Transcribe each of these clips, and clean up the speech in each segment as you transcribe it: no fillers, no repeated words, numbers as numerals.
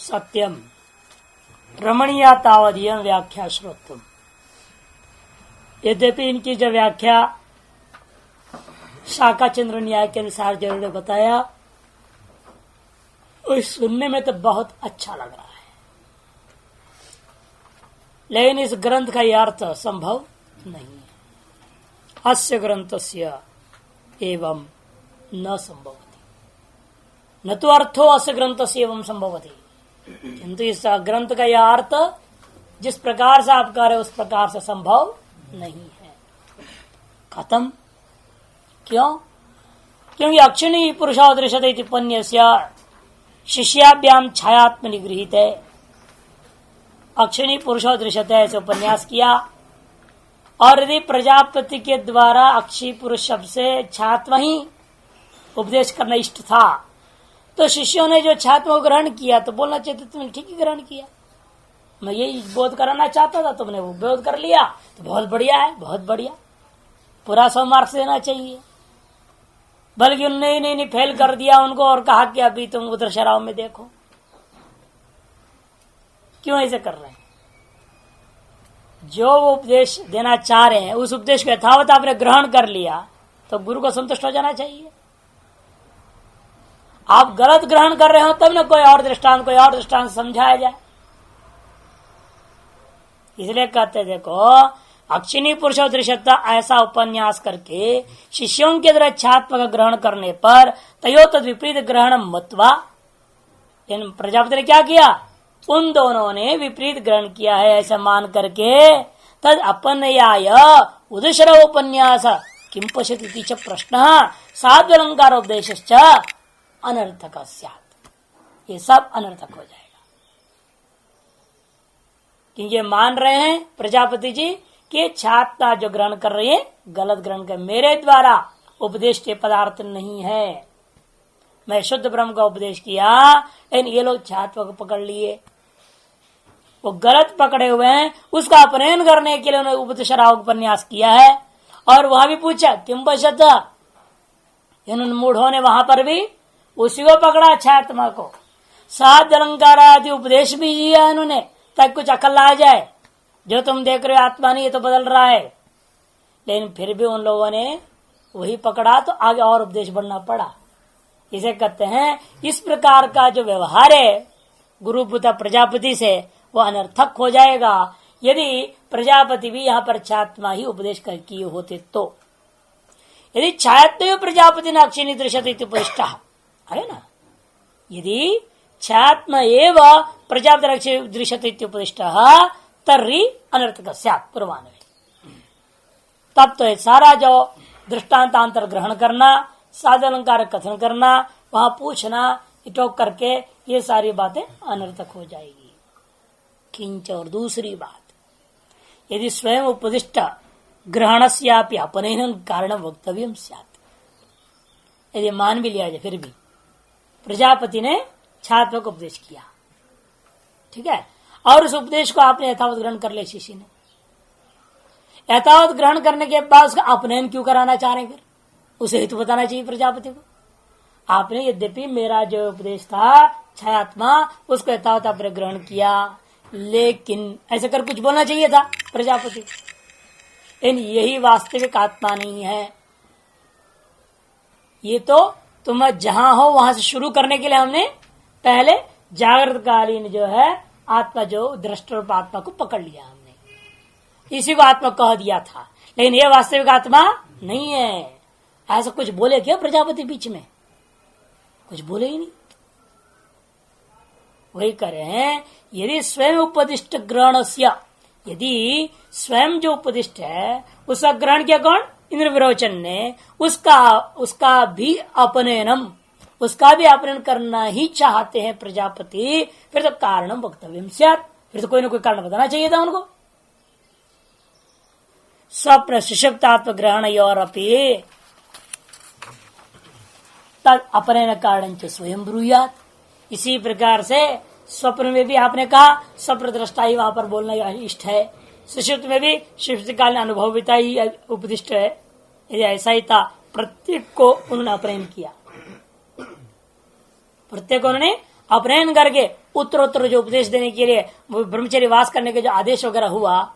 सत्यम रमणीया तावदीय व्याख्या श्रोतुम। यद्यपि इनकी जो व्याख्या शाकाचंद्र न्याय के अनुसार जिन्होंने बताया उस सुनने में तो बहुत अच्छा लग रहा है, लेकिन इस ग्रंथ का यह अर्थ संभव नहीं है। अस्य ग्रंथस्य एवं न संभवति, न तो अर्थो अस्य ग्रंथस्य एवं संभवति, किंतु इस ग्रंथ का यह अर्थ जिस प्रकार से आप कह रहे उस प्रकार से संभव नहीं है। खत्म। क्यों? क्योंकि अक्षिणी पुरुषोदृश्यते टिप्पण्यस्य शिष्याभ्याम छायात्म निगृहित है। अक्षिणी पुरुषोदृश्यते ऐसे उपन्यास किया, और यदि प्रजापति के द्वारा अक्षी पुरुष शब्द से छात्म ही उपदेश करना इष्ट था, तो शिष्यों ने जो छात्म को ग्रहण किया तो बोलना चाहिए तुमने ठीक ही ग्रहण किया, मैं यही बोध कराना चाहता था, तुमने वो बोध कर लिया तो बहुत बढ़िया है, बहुत बढ़िया, पूरा 100 मार्क्स देना चाहिए। बल्कि उन्होंने नहीं फेल कर दिया उनको और कहा कि अभी तुम उधर शराब में देखो। क्यों ऐसे कर रहे हैं? जो वो उपदेश देना चाह रहे हैं उस उपदेश को यथावत आपने ग्रहण कर लिया तो गुरु को संतुष्ट हो जाना चाहिए। आप गलत ग्रहण कर रहे हो तब न कोई और दृष्टांत समझाया जाए। इसलिए कहते देखो, अक्षिणी पुरुषोदृश्यता ऐसा उपन्यास करके शिष्यों के द्वारा छात्म का ग्रहण करने पर तयो तद विपरीत ग्रहण मत्वा, इन प्रजापति ने क्या किया? उन दोनों ने विपरीत ग्रहण किया है ऐसा मान करके तद अपन्याय उदशर उपन्यास किम पश्यति च प्रश्न साध्वलंकार उपदेश अनर्थक स्यात्। ये सब अनर्थक हो जाएगा, क्योंकि ये मान रहे हैं प्रजापति जी कि छात्रा जो ग्रहण कर रही है गलत ग्रहण कर, मेरे द्वारा उपदेश के पदार्थ नहीं है, मैं शुद्ध ब्रह्म का उपदेश किया, लेकिन ये लोग छात्र को पकड़ लिए, वो गलत पकड़े हुए हैं, उसका अपनयन करने के लिए उन्होंने उपदेशराव उपन्यास किया है। और वहां भी पूछा किम बशत, इन मूढ़ों ने वहां पर भी उसी को पकड़ा छात्मा को, साध अलंकार आदि उपदेश भी दिया इन्होंने ताकि कुछ अकल आ जाए, जो तुम देख रहे हो आत्मा नहीं ये तो बदल रहा है। लेकिन फिर भी उन लोगों ने वही पकड़ा तो आगे और उपदेश बढ़ना पड़ा। इसे कहते हैं इस प्रकार का जो व्यवहार है गुरुभूता प्रजापति से वह अनर्थक हो जाएगा यदि प्रजापति भी यहाँ पर छात्मा ही उपदेश कर किए होते तो। यदि छायात्म प्रजापति न अक्षिणी दृश्यते उपदिष्ट है ना, यदि छात्म एव प्रजापति दृश्यते उपदिष्ट तर्हि अनर्थक स्यात् पूर्वान्वय। तब तो सारा जो दृष्टांतांतर ग्रहण करना, साध अलंकार कथन करना, वहां पूछना, टोक करके ये सारी बातें अनर्थक हो जाएगी। किंच, और दूसरी बात, यदि स्वयं उपदिष्ट ग्रहणस्यापि अपनयन कारण वक्तव्यम स्यात्, यदि मान भी लिया जाए फिर भी प्रजापति ने छात्र को उपदेश किया, ठीक है, और उस उपदेश को आपने यथावत ग्रहण कर लिया, शिष्य ने यथावत ग्रहण करने के बाद उसका अपनयन क्यों कराना चाह रहे, फिर उसे हेतु बताना चाहिए प्रजापति को। आपने यद्यपि मेरा जो उपदेश था छायात्मा उसको यथावत आपने ग्रहण किया, लेकिन ऐसे कर कुछ बोलना चाहिए था प्रजापति, इन यही वास्तविक आत्मा नहीं है, ये तो तुम जहां हो वहां से शुरू करने के लिए हमने पहले जागृत कालीन जो है आत्मा जो दृष्ट रूप आत्मा को पकड़ लिया, हमने इसी को आत्मा कह दिया था, लेकिन ये वास्तविक आत्मा नहीं है। ऐसा कुछ बोले क्या प्रजापति बीच में? कुछ बोले ही नहीं। वही कह रहे हैं यदि स्वयं उपदिष्ट ग्रहणस्य, यदि स्वयं जो उपदिष्ट है उसका ग्रहण किया कौन? इंद्र विरोचन ने, उसका भी अपनयनम, उसका भी अपनयन करना ही चाहते हैं प्रजापति, फिर तो कारणम वक्तव्यम स्यात्, फिर तो कोई ना कोई कारण बताना चाहिए था उनको। स्वप्न सुषुप्तात्म ग्रहण और अपि तद अपनयन कारण स्वयं ब्रूयात्। इसी प्रकार से स्वप्न में भी आपने कहा स्वप्न दृष्टा ही वहां पर बोलना इष्ट है, सुषुप्त में भी सुषुप्त काल अनुभविता ही उपदिष्ट है। यदि ऐसा ही था, प्रत्येक को उन्होंने अपनयन किया, प्रत्येक उन्होंने अपनयन करके उत्तरोत्तर जो उपदेश देने के लिए ब्रह्मचर्य वास करने के जो आदेश वगैरह हुआ,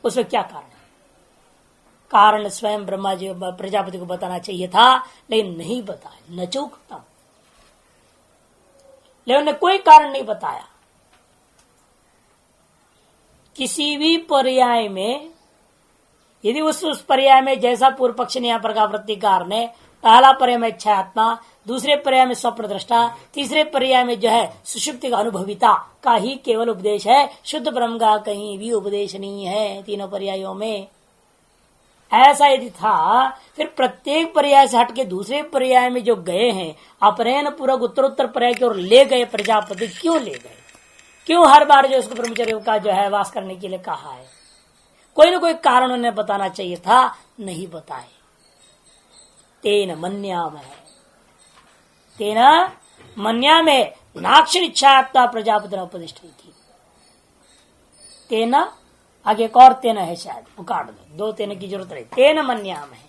उसमें क्या कारण है? कारण स्वयं ब्रह्मा जी प्रजापति को बताना चाहिए था, लेकिन नहीं बताया, न चूकता, लेकिन उन्होंने कोई कारण नहीं बताया। किसी भी पर्याय में यदि उस पर्याय में जैसा पूर्व पक्ष ने यहां पर कहा वृत्तिकार ने, पहला पर्याय में इच्छा आत्मा, दूसरे पर्याय में स्वप्न दृष्टा, तीसरे पर्याय में जो है सुषुप्ति का अनुभविता का ही केवल उपदेश है, शुद्ध ब्रह्म का कहीं भी उपदेश नहीं है तीनों पर्यायों में। ऐसा यदि था, फिर प्रत्येक पर्याय से हटके दूसरे पर्याय में जो गए हैं, अपरयन पूर्वक उत्तरोत्तर पर्याय की ओर ले गए प्रजापति, क्यों ले गए? क्यों हर बार जो उसको ब्रह्मचर्य का जो है वास करने के लिए कहा है? कोई न कोई कारण उन्हें बताना चाहिए था, नहीं बताए। तेन मन्याम है, तेन मन्याम है नाक्षर इच्छात्ता प्रजापति उपदिष्टि थी। तेना आगे एक और तेना है, शायद वो काट दो, दो तेना की जरूरत नहीं। तेन मन्याम है,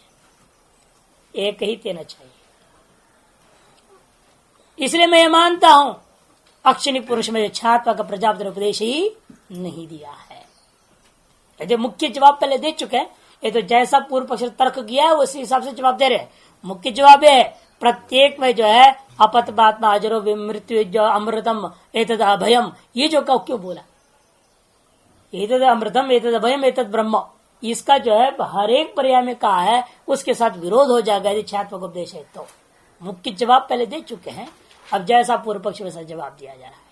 एक ही तेना चाहिए। इसलिए मैं ये मानता हूं अक्षिणी पुरुष में छात्वा का प्रजापति ने उपदेश ही नहीं दिया है। जो मुख्य जवाब पहले दे चुके हैं, ये तो जैसा पूर्व पक्ष तर्क किया है उसी हिसाब से जवाब दे रहे हैं। मुख्य जवाब है प्रत्येक में जो है अपतपात्मा अजरो मृत्यु जो अमृतम एतद अभयम, ये जो क्यों बोला एतद अमृतम एतद अभयम एतद ब्रह्म, इसका जो है हर एक पर्याय में कहा है, उसके साथ विरोध हो जाएगा यदि छात्व को उपदेश है। तो मुख्य जवाब पहले दे चुके हैं, अब जैसा पूर्व पक्ष वैसा जवाब दिया जा रहा है।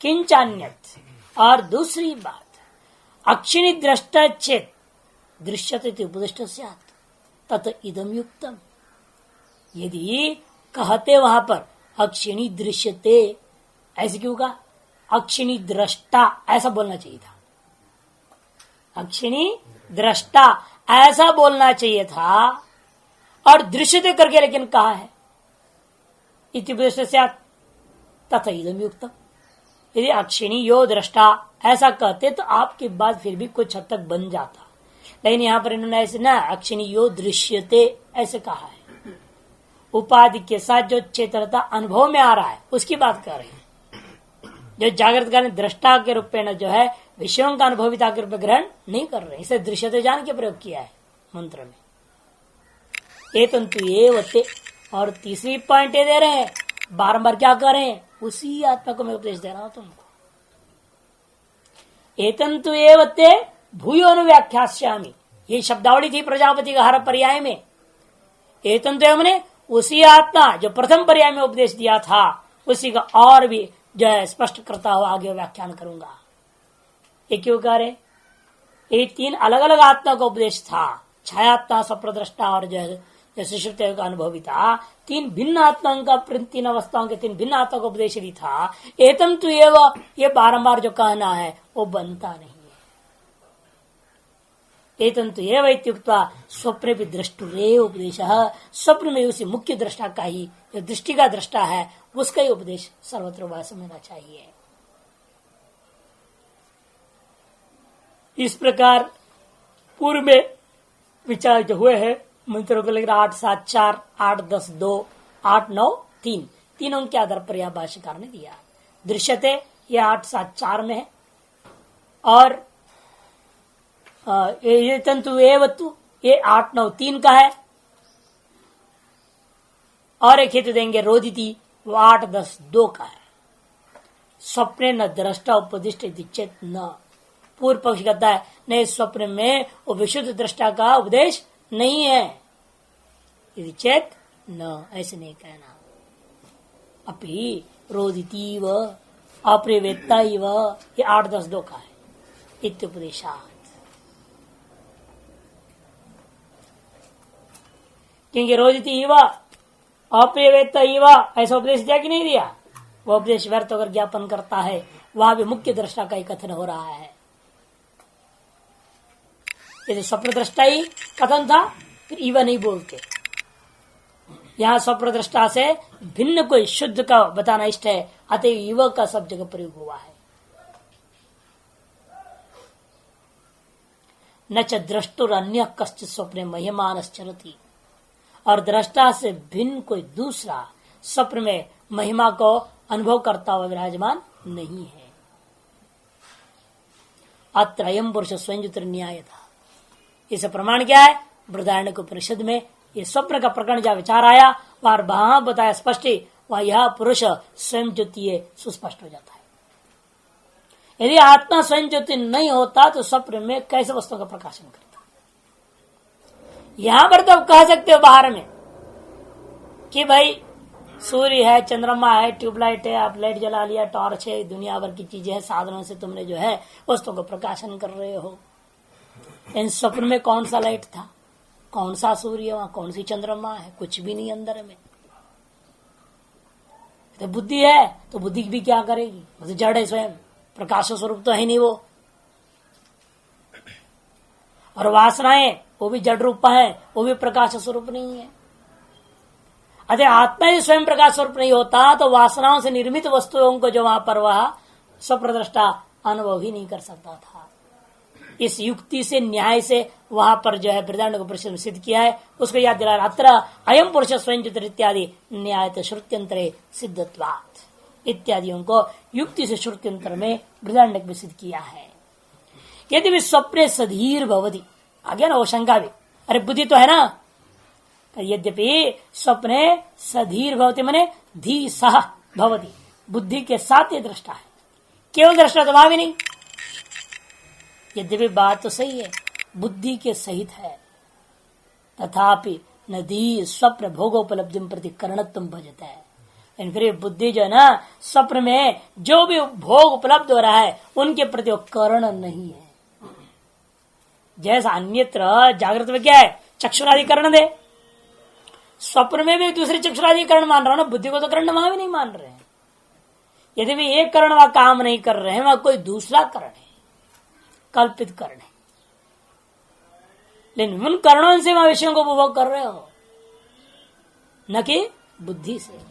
किंचान्यत, और दूसरी बात, अक्षिणी दृष्टा चेत दृश्यते उपदिष्ट स्यात् तत इदम युक्तम। यदि कहते वहां पर अक्षिणी दृश्यते, ऐसे क्यों कहा? अक्षिणी दृष्टा ऐसा बोलना चाहिए था, अक्षिणी दृष्टा ऐसा बोलना चाहिए था, और दृश्यते करके लेकिन कहा है इति उपदिष्ट स्यात् तत इदम युक्तम। यदि अक्षिणी यो दृष्टा ऐसा कहते तो आपकी बात फिर भी कुछ हद तक बन जाता, लेकिन यहाँ पर इन्होंने ऐसे ना अक्षिणी यो दृश्यते ऐसे कहा है। उपाधि के साथ जो चेतनता अनुभव में आ रहा है उसकी बात कर रहे हैं। जो जागृत काल दृष्टा के रूप में जो है विषयों का अनुभविता के रूप में ग्रहण नहीं कर रहे, इसे दृश्यते जान के प्रयोग किया है मंत्र में। एतंतु एवते, और तीसरी पॉइंट ये दे रहे हैं, बारंबार क्या कर रहे हैं? उसी आत्मा को मैं उपदेश दे रहा हूं तुमको। एतंतु एवते भूयो अनुव्याख्यास्यामि, ये शब्दावली थी प्रजापति का हर पर्याय में। एतंतु हमने उसी आत्मा जो प्रथम पर्याय में उपदेश दिया था उसी का और भी जो है स्पष्ट करता हुआ आगे व्याख्यान करूंगा। ये क्यों कह रहे? ये तीन अलग अलग आत्मा का उपदेश था, छायात्मा, स्वप्रदृष्टा और जो है सुषुप्ति का अनुभविता, तीन भिन्न आत्माओं का, तीन अवस्थाओं के तीन भिन्न आत्मा का उपदेश भी था। एतम तु एव, ये बारंबार जो कहना है वो बनता नहीं है। एतम तु एव इत्युक्त्वा स्वप्ने भी दृष्टुरेव उपदेश, स्वप्न में उसी मुख्य दृष्टा का ही, जो दृष्टि का दृष्टा है उसका ही उपदेश सर्वत्र समझना चाहिए। इस प्रकार पूर्व में विचार जो हुए हैं मंत्रों को लेकर 8, 7, 4, 8, 10, 2, 8, 9, 3, तीनों के आधार पर यह भाष्यकार ने दिया। दृश्यते ये 8, 7, 4 में है, और ये तंतु एवतु ये 8, 9, 3 का है, और एक हेतु देंगे रोदिति वो 8, 10, 2 का है। स्वप्ने न दृष्टा उपदिष्ट चेत न, पूर्व पक्ष कहता है नहीं, स्वप्न में वो विशुद्ध दृष्टा का उपदेश नहीं है, यदि चेत न, ऐसे नहीं कहना। अपि रोदिति व अप्रिवेत्ता व, ये 8, 10, 2 का है। इत्युपदेशात्, क्योंकि रोदिति व अप्रिवेत्ता व ऐसा उपदेश दिया कि नहीं दिया? वो उपदेश व्यर्थ होकर ज्ञापन करता है, वहां भी मुख्य दृष्टा का ही कथन हो रहा है। यदि स्वप्न दृष्टा ही कथन था फिर इवा नहीं बोलते। यहाँ स्वप्न दृष्टा से भिन्न कोई शुद्ध का बताना इष्ट है, अतः इव का सब जगह प्रयोग हुआ है। न च द्रष्टुर अन्य कश्चित स्वप्ने महिमानश्चरति, और दृष्टा से भिन्न कोई दूसरा स्वप्न में महिमा को अनुभव करता हुआ विराजमान नहीं है। अत्र अयम पुरुष स्वयं न्याय था। इसे प्रमाण क्या है? बृहदारण्यक उपनिषद में ये स्वप्न का प्रकरण जहाँ विचार आया वहां बताया स्पष्ट, वह यह पुरुष स्वयं ज्योति सुस्पष्ट हो जाता है। यदि आत्मा स्वयं ज्योति नहीं होता तो स्वप्न में कैसे वस्तुओं का प्रकाशन करता? यहां पर तो आप कह सकते हो बाहर में कि भाई सूर्य है, चंद्रमा है, ट्यूबलाइट है, आप लाइट जला लिया, टॉर्च है, दुनिया भर की चीजें हैं, साधनों से तुमने जो है वस्तुओं का प्रकाशन कर रहे हो। इन स्वप्न में कौन सा लाइट था, कौन सा सूर्य, वहां कौन सी चंद्रमा है? कुछ भी नहीं अंदर में। तो बुद्धि है तो बुद्धि भी क्या करेगी? तो जड़ है स्वयं, प्रकाश स्वरूप तो है नहीं वो। और वासनाएं वो भी जड़ रूप है, वो भी प्रकाश स्वरूप नहीं है। अतः आत्मा ही स्वयं प्रकाश स्वरूप नहीं होता तो वासनाओं से निर्मित वस्तुओं को जो वहां पर वह स्वप्रदृष्टा अनुभव ही नहीं कर सकता था। इस युक्ति से, न्याय से वहां पर जो है बृहदारण्यक उपनिषद में सिद्ध किया है, उसको याद दिला रहा। अत्र अयम पुरुष स्वयं ज्योतिः इत्यादि न्याय श्रुत्यंतरे सिद्धत्वात् इत्यादियों को युक्ति से श्रुत्यंतर में बृहदारण्यक में सिद्ध किया है। यदि भी स्वप्ने सधीर भवति, आ गया ना वो शंका भी, अरे बुद्धि तो है ना, यद्यपि स्वप्ने सधीर भवति माने धी सह भवति, बुद्धि के साथ ये दृष्टा है, केवल दृष्टा तो वहां भी नहीं। यद्यपि बात तो सही है, बुद्धि के सहित है, तथापि नदी स्वप्न भोगोपलब्धि प्रति करणत्व भजता है। लेकिन फिर बुद्धि जो है ना, स्वप्न में जो भी भोग उपलब्ध हो रहा है उनके प्रति वो करण नहीं है। जैसा अन्यत्र जागृत में क्या है, चक्षुराधिकरण दे, स्वप्न में भी दूसरे चक्षुराधिकरण मान रहा हूं ना, बुद्धि को तो करण वहां भी नहीं मान रहे हैं। यदि भी एक करण वहां काम नहीं कर रहे हैं, वहां कोई दूसरा करण है, कल्पित करण है, लेकिन उन करणों से वहां विषयों को उपभोग कर रहे हो, न कि बुद्धि से।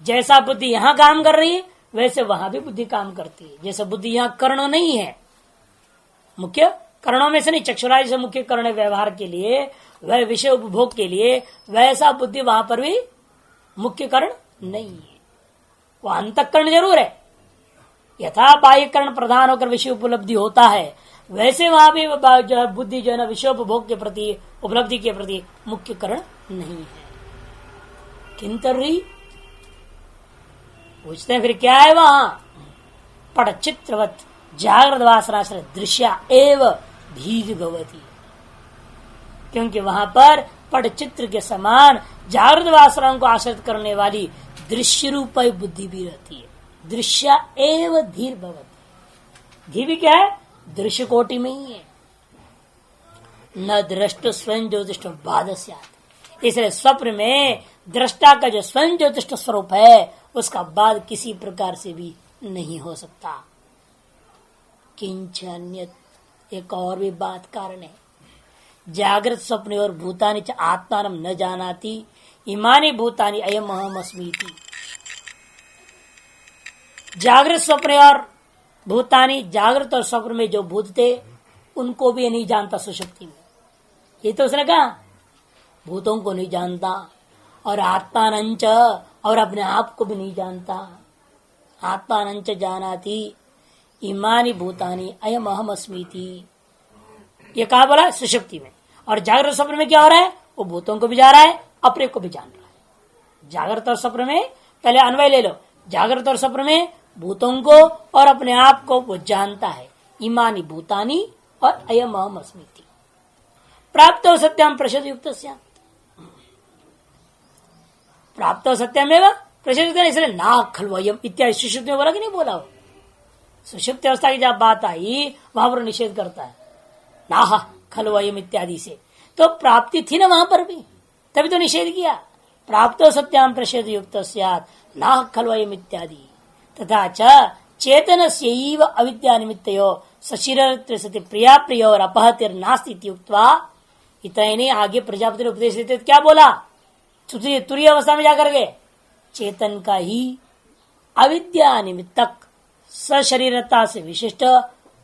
जैसा बुद्धि यहां काम कर रही है वैसे वहां भी बुद्धि काम करती है। जैसे बुद्धि यहां कर्ण नहीं है, मुख्य करणों में से नहीं, चक्षुरादि से मुख्य कर्ण व्यवहार के लिए, वह विषय उपभोग के लिए, वैसा बुद्धि वहां पर भी मुख्य कर्ण नहीं है। वह अंतःकरण जरूर है, यथा बाह्य कर्ण प्रधान होकर विषय उपलब्धि होता है, वैसे वहां भी जो है बुद्धि जो है ना विषयोपभोग के प्रति, उपलब्धि के प्रति मुख्य करण नहीं है। किंतरी पूछते हैं फिर क्या है वहां? पट चित्रवत जागृत वासनाश्रय दृश्या एव धीर भवती, क्योंकि वहां पर पट चित्र के समान जागृत वासनाओं को आश्रित करने वाली दृश्य रूप बुद्धि भी रहती है। दृश्या एव धीर भवती, धी भी क्या है? दृश्य कोटि में ही है। न दृष्ट स्वयं ज्योतिष बाधस्यात्, इसलिए स्वप्न में दृष्टा का जो स्वयं ज्योतिष स्वरूप है उसका बाद किसी प्रकार से भी नहीं हो सकता। किंच अन्यत्, एक और भी बात कारण है, जागृत स्वप्न और भूतानि च आत्मानं न जानाति इमानि भूतानि अयम अहम अस्मीति। जागृत स्वप्न और भूतानि, जागृत और स्वप्न में जो भूत थे उनको भी नहीं जानता सुषुप्ति में। ये तो उसने कहा भूतों को नहीं जानता, और आत्मानंच, और अपने आप को भी नहीं जानता। आत्मानंच जानाति इमानि भूतानि अयम अहम अस्मीति, ये कहा बोला सुषुप्ति में। और जागृत स्वप्न में क्या हो रहा है? वो भूतों को भी जा रहा है, अपने को भी जान रहा है। जागृत और स्वप्न में पहले अन्वय ले लो, जागृत और स्वप्न में भूतों को और अपने आप को वो जानता है। इमानि भूतानि और अयम अहम अस्मीति प्राप्त हो सत्यम प्रसिद्ध युक्त, प्राप्त हो सत्यमेव प्रसिद्ध, इसलिए ना खलवयम इत्यादि सुषुप्ति में बोला कि नहीं बोला? सुषुप्ति अवस्था की जब बात आई वहां पर निषेध करता है ना खलवयम इत्यादि से, तो प्राप्ति थी ना वहां पर भी, तभी तो निषेध किया। प्राप्त सत्याम प्रसिद्ध युक्त ना खलवयम इत्यादि तथा चेतन से अविद्या निमित्तयो सशिर सति प्रिया प्रिय और अपहतिर नास्ति युक्त्वा, इतना नहीं, आगे प्रजापति ने उपदेश देते क्या बोला? तुरीय अवस्था में जाकर के चेतन का ही अविद्या निमित्तक सशरीरता से विशिष्ट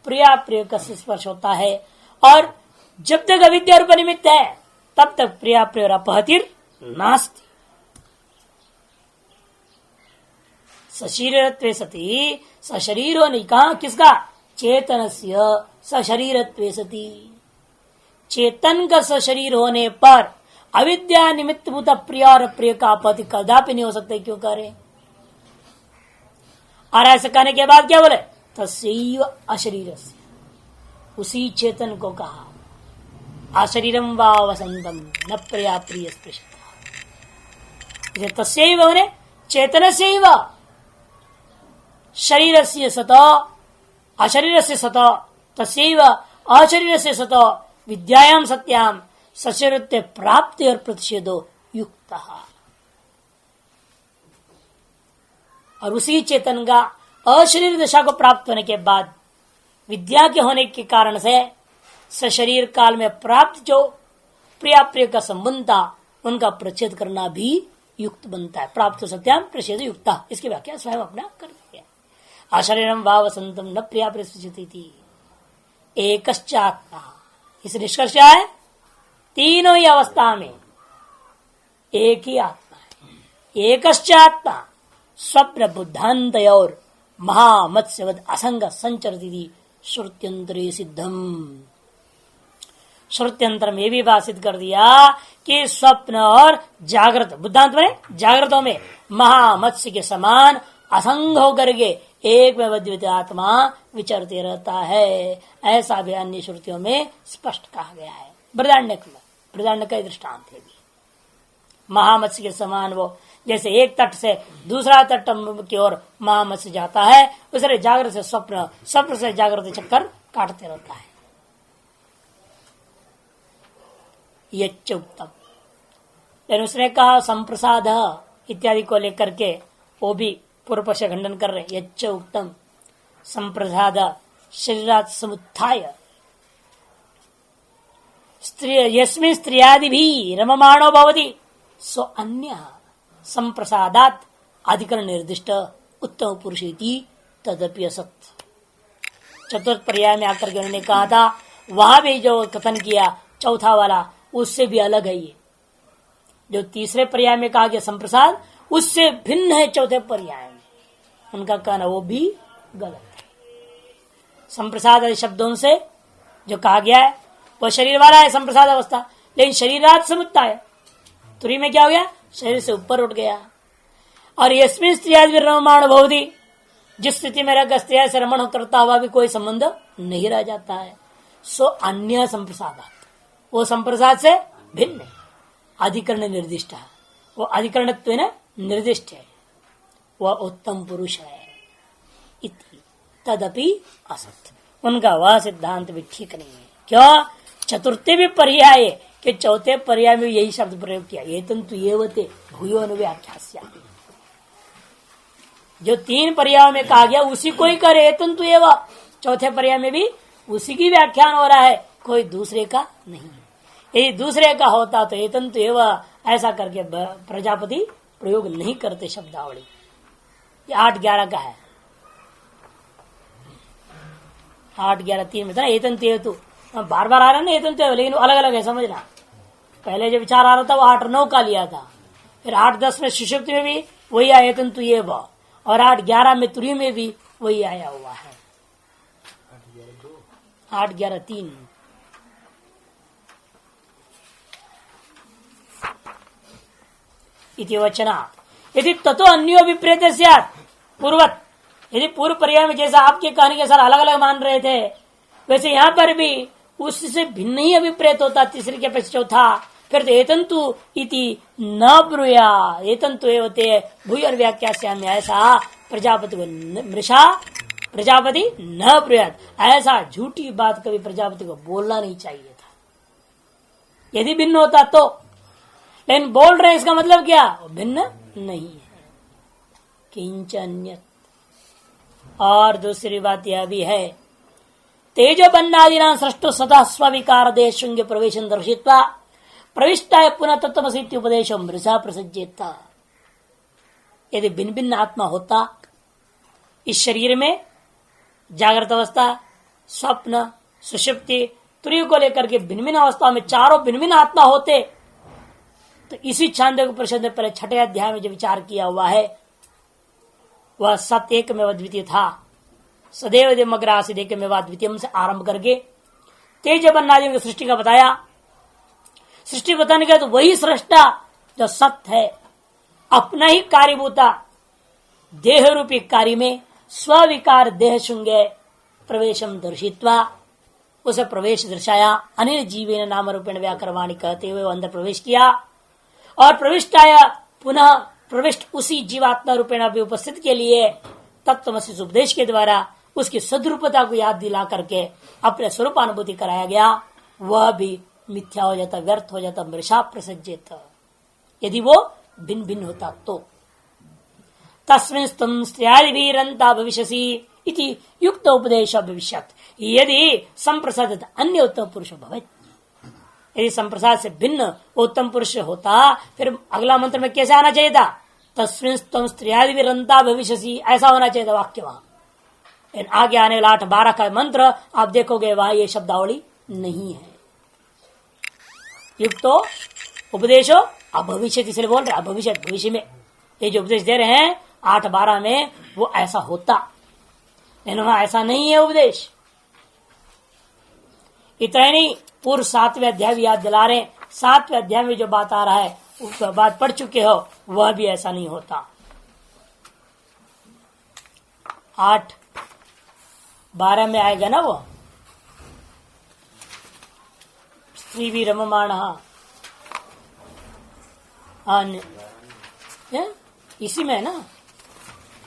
प्रिया प्रिय का स्पर्श होता है, और जब तक अविद्या रूप निमित्त है तब तक प्रिया प्रिय और अपहतिर नास्ति। सशरीरत्वे सती, सशरीर होने कहा किसका, चेतनस्य सशरीरत्वे सती, चेतन का सशरीर होने पर अविद्या निमित्त भूत प्रिय और प्रिय का अपत्ति कदापि नहीं हो सकते, क्यों करे। और ऐसा कहने के बाद क्या बोले, तस्यैव अशरीरस्य, उसी चेतन को कहा, अशरीरम वा वसंतम न प्रिया प्रिय स्पृशता, तस्यैव होने चेतनस्यैव शरीरस्य सत अशरीरस्य सत तस्यैव अशरीरस्य सत विद्यायाम सत्याम सशरीरत्व प्राप्ति और प्रतिषेधो युक्त, और उसी चेतन का अशरीर दशा को प्राप्त होने के बाद विद्या के होने के कारण से सशरीर काल में प्राप्त जो प्रिया प्रिय का संबंध था उनका प्रच्छेद करना भी युक्त बनता है। प्राप्त सत्याम प्रच्छेद युक्त, इसकी व्याख्या स्वयं अपना कर दिया। अशरीरम वा वसंतम न प्रिया प्रिय एकश्चात्मा, इस निष्कर्ष क्या है, तीनों ही अवस्था में एक ही आत्मा है। एकश्चात्मा स्वप्न बुद्धांत और महामत्स्यवद असंग संचरती श्रुत्यंतरे सिद्धम, श्रुत्यंतर में भी भाषित कर दिया कि स्वप्न और जागृत, बुद्धांत में जागृतों में महामत्स्य के समान असंग होकर के एक में अद्वितीय आत्मा विचरते रहता है, ऐसा भी अन्य श्रुतियों में स्पष्ट कहा गया है। बृहदारण्यक में, बृहदारण्यक का दृष्टांत है भी, महामत्स्य के समान वो जैसे एक तट से दूसरा तट की ओर महामत्स्य जाता है, उस तरह जागृत से स्वप्न, स्वप्न से जागृत चक्कर काटते रहता है। यच्च उत्तम, लेकिन उसने कहा संप्रसाद इत्यादि को लेकर के वो भी पूर्व पक्ष खंडन कर रहे। यच्च उत्तम संप्रसाद शरीरात् समुत्थाय यस्मिन् स्त्रियादि भी रममाणो भवति सो अन्य संप्रसादात अधिकरण निर्दिष्ट उत्तम पुरुषेति तदपि असत। चतुर्थ पर्याय में आकर के उन्होंने कहा था, वहां भी जो कथन किया चौथा वाला उससे भी अलग है। ये जो तीसरे पर्याय में कहा गया संप्रसाद, उससे भिन्न है चौथे पर्याय में, उनका कहना वो भी गलत है। संप्रसाद आदि शब्दों से जो कहा गया है वह शरीर वाला है संप्रसाद अवस्था, लेकिन शरीरात समुत्ता है, तुरी में क्या हो गया, शरीर से ऊपर उठ गया। और यस्मिन् स्त्रियादि रममाण भवति, जिस स्थिति में रहकर स्त्रिया से रमण करता हुआ भी कोई संबंध नहीं रह जाता है, सो अन्य संप्रसादात, वो संप्रसाद से भिन्न है, अधिकरण निर्दिष्ट है, वो अधिकरणत्व निर्दिष्ट है, वह उत्तम पुरुष है। इति तदपि असत, उनका वह सिद्धांत भी ठीक नहीं है। क्यों, चतुर्थे भी पर्याय के चौथे पर्याय में यही शब्द प्रयोग किया, एतन्तु एवते भूयो अनुव्याख्यास्या, जो तीन पर्यायों में कहा गया उसी को ही करे एतन्तु एव, चौथे पर्याय में भी उसी की व्याख्यान हो रहा है, कोई दूसरे का नहीं है। यदि दूसरे का होता तो एतन्तु एव ऐसा करके प्रजापति प्रयोग नहीं करते शब्दावली। 8-11 का है, 8-11-3 में था एतन्तु एव, बार बार आ रहा है ना एतन्तु एव, लेकिन अलग अलग है, समझना। पहले जो विचार आ रहा था वो 8-9 का लिया था, फिर 8-10 में सुषुप्ति में भी वही आया एतन्तु एव, और 8-11 में तुरी में भी वही आया हुआ है। 8-11-3 इति वचना यदि ततो अन्यो विपरीत स्यात् पूर्वत, यदि पूर्व पर्याय में जैसा आपके कहने के साथ अलग अलग मान रहे थे, वैसे यहाँ पर भी उससे भिन्न ही अभिप्रेत होता तीसरे के अपेक्षा चौथा, फिर तो एतन्तु इति न ब्रूया एतन्तु एवते भूय व्याख्यास्यामि, ऐसा प्रजापति को मृषा प्रजापति न ब्रूयात, ऐसा झूठी बात कभी प्रजापति को बोलना नहीं चाहिए था, यदि भिन्न होता तो। लेकिन बोल रहे इसका मतलब क्या, भिन्न नहीं है। किंच अन्यत्, और दूसरी बात यह भी है, तेजो बन्नादिना सृष्टो सदा स्विकार देश प्रवेश दर्शित्वा प्रविष्टाय पुनः तत्वमसि उपदेश मृषा प्रसज्जेता। यदि भिन्न भिन्न आत्मा होता इस शरीर में, जागृत अवस्था, स्वप्न, सुषुप्ति, तुरीय को लेकर के भिन्न भिन्न अवस्थाओं में चारों भिन्न भिन्न आत्मा होते, तो इसी छांदोग्य उपनिषद में पहले 6ठे अध्याय में जो विचार किया हुआ है वह सत्य एक में अद्वितीय था। सदैव देवग्र आसिद एक में अद्वितीय से आरंभ करके तेज बन्नादियों की सृष्टि का बताया। सृष्टि बताने का तो वही सृष्टा जो सत्य है, अपना ही कार्यभूता देह रूपी कार्य में स्विकार देह शुंगे प्रवेशम दर्शित्वा, उसे प्रवेश दर्शाया। अनिल जीवेन नाम रूपेण व्याकरवाणी कहते हुए अंदर प्रवेश किया और प्रविष्टाया पुनः प्रविष्ट उसी जीवात्मा रूपेण भी उपस्थित के लिए तत्वमसि उपदेश के द्वारा उसकी सद्रूपता को याद दिला करके अपने स्वरूपानुभूति कराया गया। वह भी मिथ्या हो जाता, व्यर्थ हो जाता, मृषा प्रसज्जित यदि वो भिन्न भिन्न होता तो। तस्मिन् स्तुम स्त्रियादिभिरन्ता भविष्यसि इति युक्त उपदेश भविष्यत् यदि संप्रसादित अन्य उत्तम पुरुष भवेत्। यदि संप्रसाद से भिन्न उत्तम पुरुष होता फिर अगला मंत्र में कैसे आना चाहिए था? तस्मिन् स्तुम स्त्रियादिभिरन्ता भविष्यसि, ऐसा होना चाहिए था वाक्य वहां। आगे आने वाला 8-12 का मंत्र आप देखोगे वहां ये शब्दावली नहीं है। युक्तो उपदेशो अभविष्यत, इसलिए बोल रहे अभविष्यत, भविष्य में ये जो उपदेश दे रहे हैं 8-12 में वो ऐसा होता, लेकिन वहां ऐसा नहीं है उपदेश। इतना ही नहीं, पूर्व 7वें अध्याय भी याद दिला रहे। 7वें अध्याय में जो बात आ रहा है उस बात पढ़ चुके हो, वह भी ऐसा नहीं होता। 8-12 में आएगा ना वो स्त्री भी रममाण, इसी में है ना।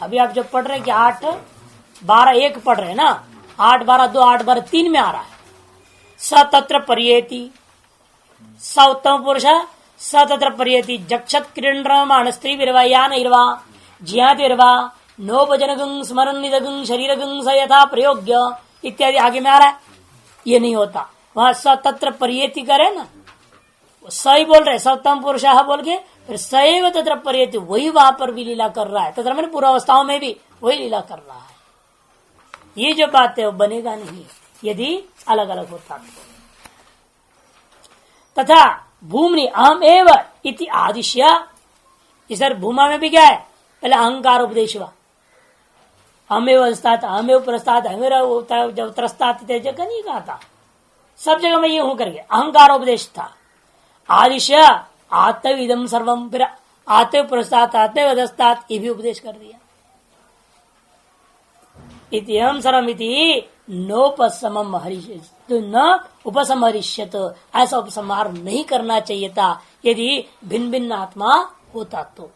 अभी आप जब पढ़ रहे हैं कि 8-12-1 पढ़ रहे हैं ना, 8-12-2 8-12-3 में आ रहा है। स तत्र पर्येति, स उत्तम पुरुष स तत्र पर्येति जक्षत क्रीडमान स्त्री विर्वा यान इर्वा जियातिर्वा नोपजनगं स्मरण निदगं शरीरगं स यथा प्रयोग्य इत्यादि आगे में आ रहा है। ये नहीं होता, वहां स तत्र पर्येति करे ना, सही बोल रहे सप्तम पुरुष बोल के फिर सैव तत्र पर्येति, वही वहां पर भी लीला कर रहा है। तथा मैंने पूर्व अवस्थाओं में भी वही लीला कर रहा है। ये जो बात है वो बनेगा नहीं यदि अलग अलग होता तो। तथा भूमि अहम एव इति आदिश्य, इधर भूमा में भी क्या है? पहले अहंकार उपदेश हुआ, अहमेव अस्तात् अहमेव पुरस्तात् अहमेव जब त्रस्तात् जगह नहीं कहा था, सब जगह में ये हूं करके अहंकार उपदेश था। आदिश्य आत्मविदम सर्वम, फिर आत्म पुरस्तात् आत्मवदस्तात् ये भी उपदेश कर दिया। इति हम सर्वमिति नोपसमम हरिष्यत, न उपसमहरिष्यत, ऐसा उपसंहार नहीं करना चाहिए था यदि भिन्न भिन्न आत्मा होता तो।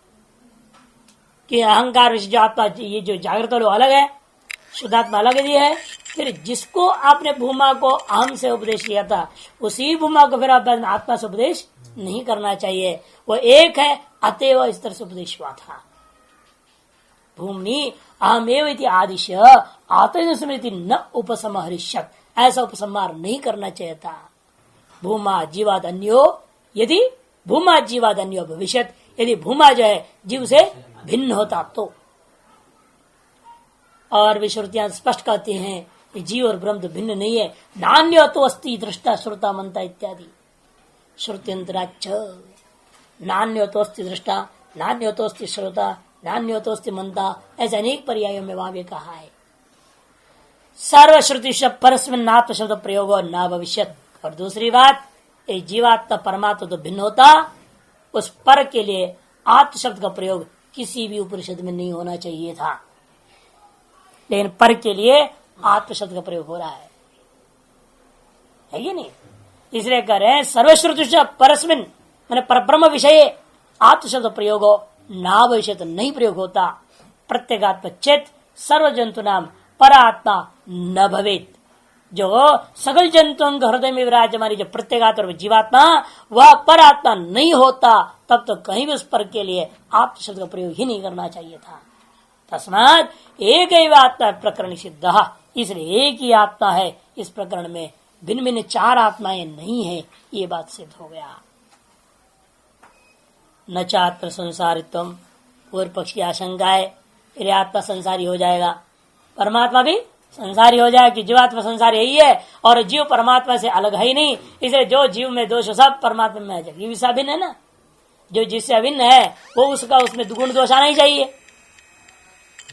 कि अहंकार विशेष आत्मा, ये जो जागृत वालों अलग है, शुद्धात्मा अलग ही है। फिर जिसको आपने भूमा को अहम से उपदेश किया था उसी भूमा को फिर आप आत्मा से उपदेश नहीं करना चाहिए। वो एक है, अतएव इस तरह से उपदेश हुआ था। भूमि अहमेव इति आदिश्य आत्मस्मृति न उपसमहरिष्यत, ऐसा उपसंहार नहीं करना चाहिए था। भूमा जीवाद अन्यो, यदि भूमा जीवाद अन्यो भविष्यत, यदि भूमा जो है जीव से भिन्न होता तो। और विश्रुतियां स्पष्ट कहते हैं कि जीव और ब्रह्म तो भिन्न नहीं है। नान्य तो अस्ति दृष्टा श्रोता मनता इत्यादि श्रुत्यंतराच्च, नान्य तो अस्ति दृष्टा, नान्य तो अस्ति श्रोता, नान्य तो अस्ति मनता, ऐसे अनेक पर्यायों में वहां भी कहा है। सर्वश्रुति शब्द परस्मिन नात्म शब्द प्रयोग न भविष्यत। और दूसरी बात, ये जीवात्मा परमात्मा तो भिन्न होता, उस पर के लिए आत्म शब्द का प्रयोग किसी भी उपनिषद में नहीं होना चाहिए था, लेकिन पर के लिए आत्म शब्द का प्रयोग हो रहा है ये नहीं। इसलिए कह रहे हैं सर्वश्रुति परस्मिन मैंने परब्रह्म विषय आत्म शब्द प्रयोग हो ना भविष्य नहीं प्रयोग होता। प्रत्येगात्म चेत सर्व जंतु नाम पर आत्मा न भवेत, जो सकल जंतुओं के हृदय में विराजमान जो प्रत्येगात्मा और जीवात्मा वह पर आत्मा नहीं होता, तब तो कहीं भी उस पर के लिए आत्म शब्द का प्रयोग ही नहीं करना चाहिए था। तस्मात् एक ही आत्मा प्रकरण सिद्ध, इसलिए एक ही आत्मा है। इस प्रकरण में भिन्न भिन्न 4 आत्माएं नहीं है, ये बात सिद्ध हो गया। न चात्र संसारित्व, पूर्व पक्ष की आशंका है फिर आत्मा संसारी हो जाएगा, परमात्मा भी संसारी हो जाए कि जीवात्मा संसारी यही है और जीव परमात्मा से अलग है ही नहीं। इसलिए जो जीव में दोष सब परमात्मा में आ जाएगा। ये भी अभिन्न है ना, जो जिससे अभिन्न है वो उसका उसमें दुगुण दोष आना ही चाहिए।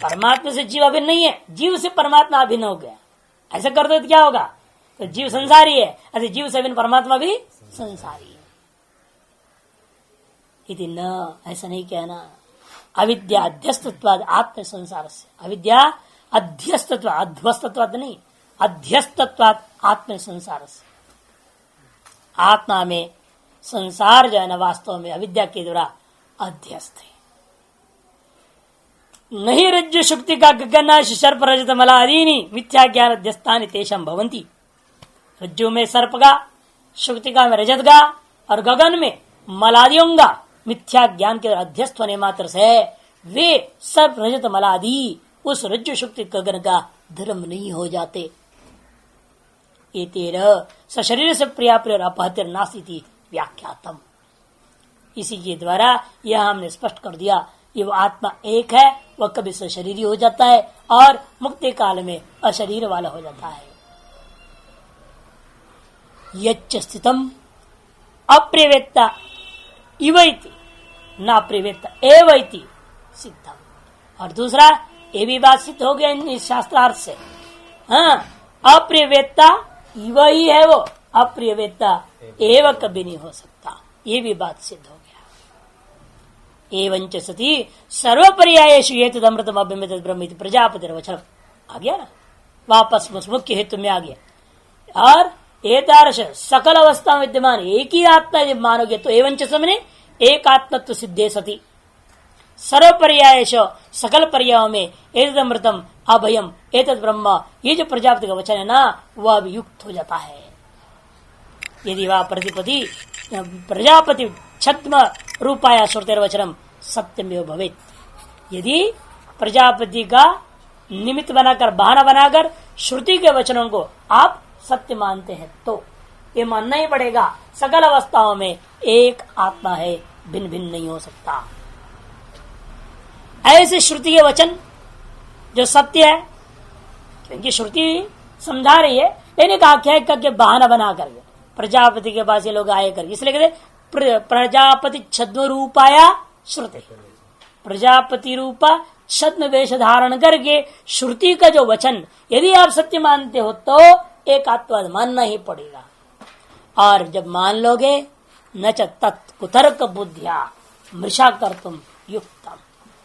परमात्मा से जीव अभिन्न नहीं है, जीव से परमात्मा अभिन्न हो गया। ऐसा कर दो तो क्या होगा? तो जीव संसारी है, ऐसे जीव से अभिन्न परमात्मा भी संसारी है। इति न, ऐसा नहीं कहना। अविद्या अध्यस्तत्वाद आत्म संसार से, अविद्या अध्यस्तत्व, अध्वस्तत्वाद नहीं, अध्यस्तत्वाद आत्म संसार से, आत्मा में संसार जो है ना वास्तव में अविद्या के द्वारा अध्यस्त है। नहीं रज्जु शुक्ति का गगन सर्प रजत मलादीनी मिथ्या ज्ञान अध्यस्तानि तेषां भवन्ति। रज्जु में सर्प का, शुक्तिका में रजत का और गगन में मलादियों का मिथ्या ज्ञान के अध्यस्त होने मात्र से वे सर्प रजत मलादि उस रज्जु शुक्ति गगन का धर्म नहीं हो जाते। ये तेरह सशरीर से प्रिया प्रिय अपहत्य नास्ति व्याख्यातम। इसी के द्वारा यह हमने स्पष्ट कर दिया, ये वो आत्मा एक है, वह कभी सशरीरी हो जाता है और मुक्ति काल में अशरीर वाला हो जाता है। यच्च स्थितम अप्रियवेत्ता इवैति न प्रियवेत्ता एवैति सिद्धम। और दूसरा ये भी बात सिद्ध हो गया इस शास्त्रार्थ से। हाँ, अप्रियवेत्ता इव ही है वो, अप्रियवेत्ता एव कभी नहीं हो सकता, ये भी बात सिद्ध हो गया। एवंच सती सर्वपर्यायेषु एतदमृतम अभ्यमित ब्रह्म इति प्रजापतिर्वचनम। आ गया ना, वापस मुख्य हेतु में आ गया। और एतादृश सकल अवस्था विद्यमान एक ही आत्मा जब मानोगे तो एवंच समने एक आत्मत्व सिद्धे सती सर्व पर्यायेष सकल पर्यायों में एतद अमृतम अभयम एतद ब्रह्म, ये जो प्रजापति का वचन है ना वह भी युक्त हो जाता है। यदि वह प्रतिपति प्रजापति छद्म रूपाया श्रुतेर्वचनम सत्यमेव भवेत्। यदि प्रजापति का निमित्त बनाकर, बहाना बनाकर श्रुति के वचनों को आप सत्य मानते हैं तो ये मानना ही पड़ेगा सकल अवस्थाओं में एक आत्मा है, भिन्न भिन्न नहीं हो सकता। ऐसे श्रुति के वचन जो सत्य है, क्योंकि श्रुति समझा रही है, लेकिन एक आख्याय करके बहाना बना करके प्रजापति के पास ये लोग आए करके, इसलिए कहते प्रजापति छद्म रूपाया श्रुति, प्रजापति रूपा छद्म वेश धारण करके श्रुति का जो वचन यदि आप सत्य मानते हो तो एक आत्मवाद मानना ही पड़ेगा। और जब मान लोगे न च तत् कुतर्क बुद्धिया मृषा कर्तुम युक्तम,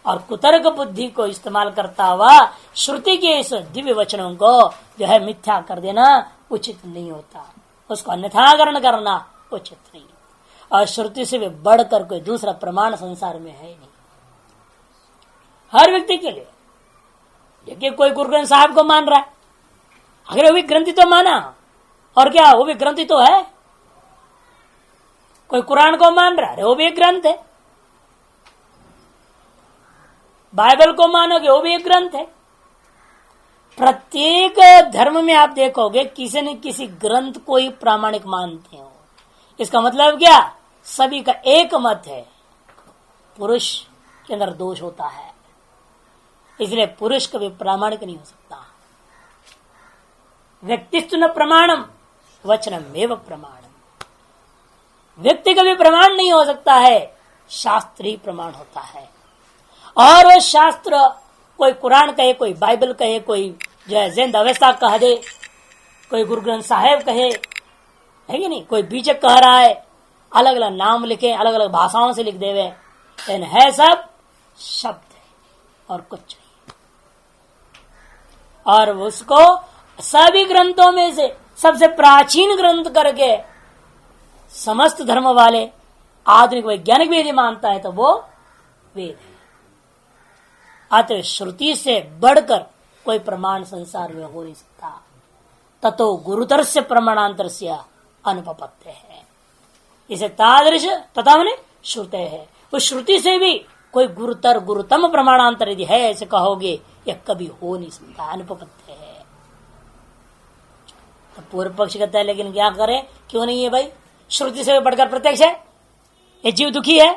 और कुतर्क बुद्धि को इस्तेमाल करता हुआ श्रुति के इस दिव्य वचनों को जो है मिथ्या कर देना उचित नहीं होता, उसको अन्यथाकरण करना उचित नहीं। और श्रुति से भी बढ़कर कोई दूसरा प्रमाण संसार में है नहीं हर व्यक्ति के लिए। देखिए कोई गुरु ग्रंथ साहब को मान रहा है, अगर वो भी ग्रंथि तो माना, और क्या वो भी ग्रंथि तो है। कोई कुरान को मान रहा है, वो भी एक ग्रंथ है। बाइबल को मानोगे वो भी एक ग्रंथ है। प्रत्येक धर्म में आप देखोगे किसी न किसी ग्रंथ को ही प्रामाणिक मानते हो। इसका मतलब क्या, सभी का एक मत है, पुरुष के अंदर दोष होता है, इसलिए पुरुष कभी प्रामाणिक नहीं हो सकता। व्यक्तित्व न प्रमाणम वचनम एव प्रमाणम, व्यक्ति का भी प्रमाण नहीं हो सकता है, शास्त्र ही प्रमाण होता है। और वो शास्त्र कोई कुरान कहे, कोई बाइबल कहे, कोई जो है जैन अवस्था कह दे, कोई गुरु ग्रंथ साहिब कहे, है कि नहीं, कोई बीजक कह रहा है, अलग अलग नाम लिखे, अलग अलग भाषाओं से लिख देवे, लेकिन है सब शब्द है और कुछ नहीं। और उसको सभी ग्रंथों में से सबसे प्राचीन ग्रंथ करके समस्त धर्म वाले आधुनिक वैज्ञानिक वेद मानता है तो वो वेद है। अतः श्रुति से बढ़कर कोई प्रमाण संसार में हो नहीं सकता। ततो गुरुतर से प्रमाणांतर से अनुपपत्ति है, इसे तादृश तथा मैंने श्रुते है, उस श्रुति से भी कोई गुरुतर गुरुतम प्रमाणांतर यदि है ऐसे कहोगे यह कभी हो नहीं सकता, अनुपपत्ति है। तो पूर्व पक्ष कहता है लेकिन क्या करे, क्यों नहीं है भाई, श्रुति से बढ़कर प्रत्यक्ष है, ये जीव दुखी है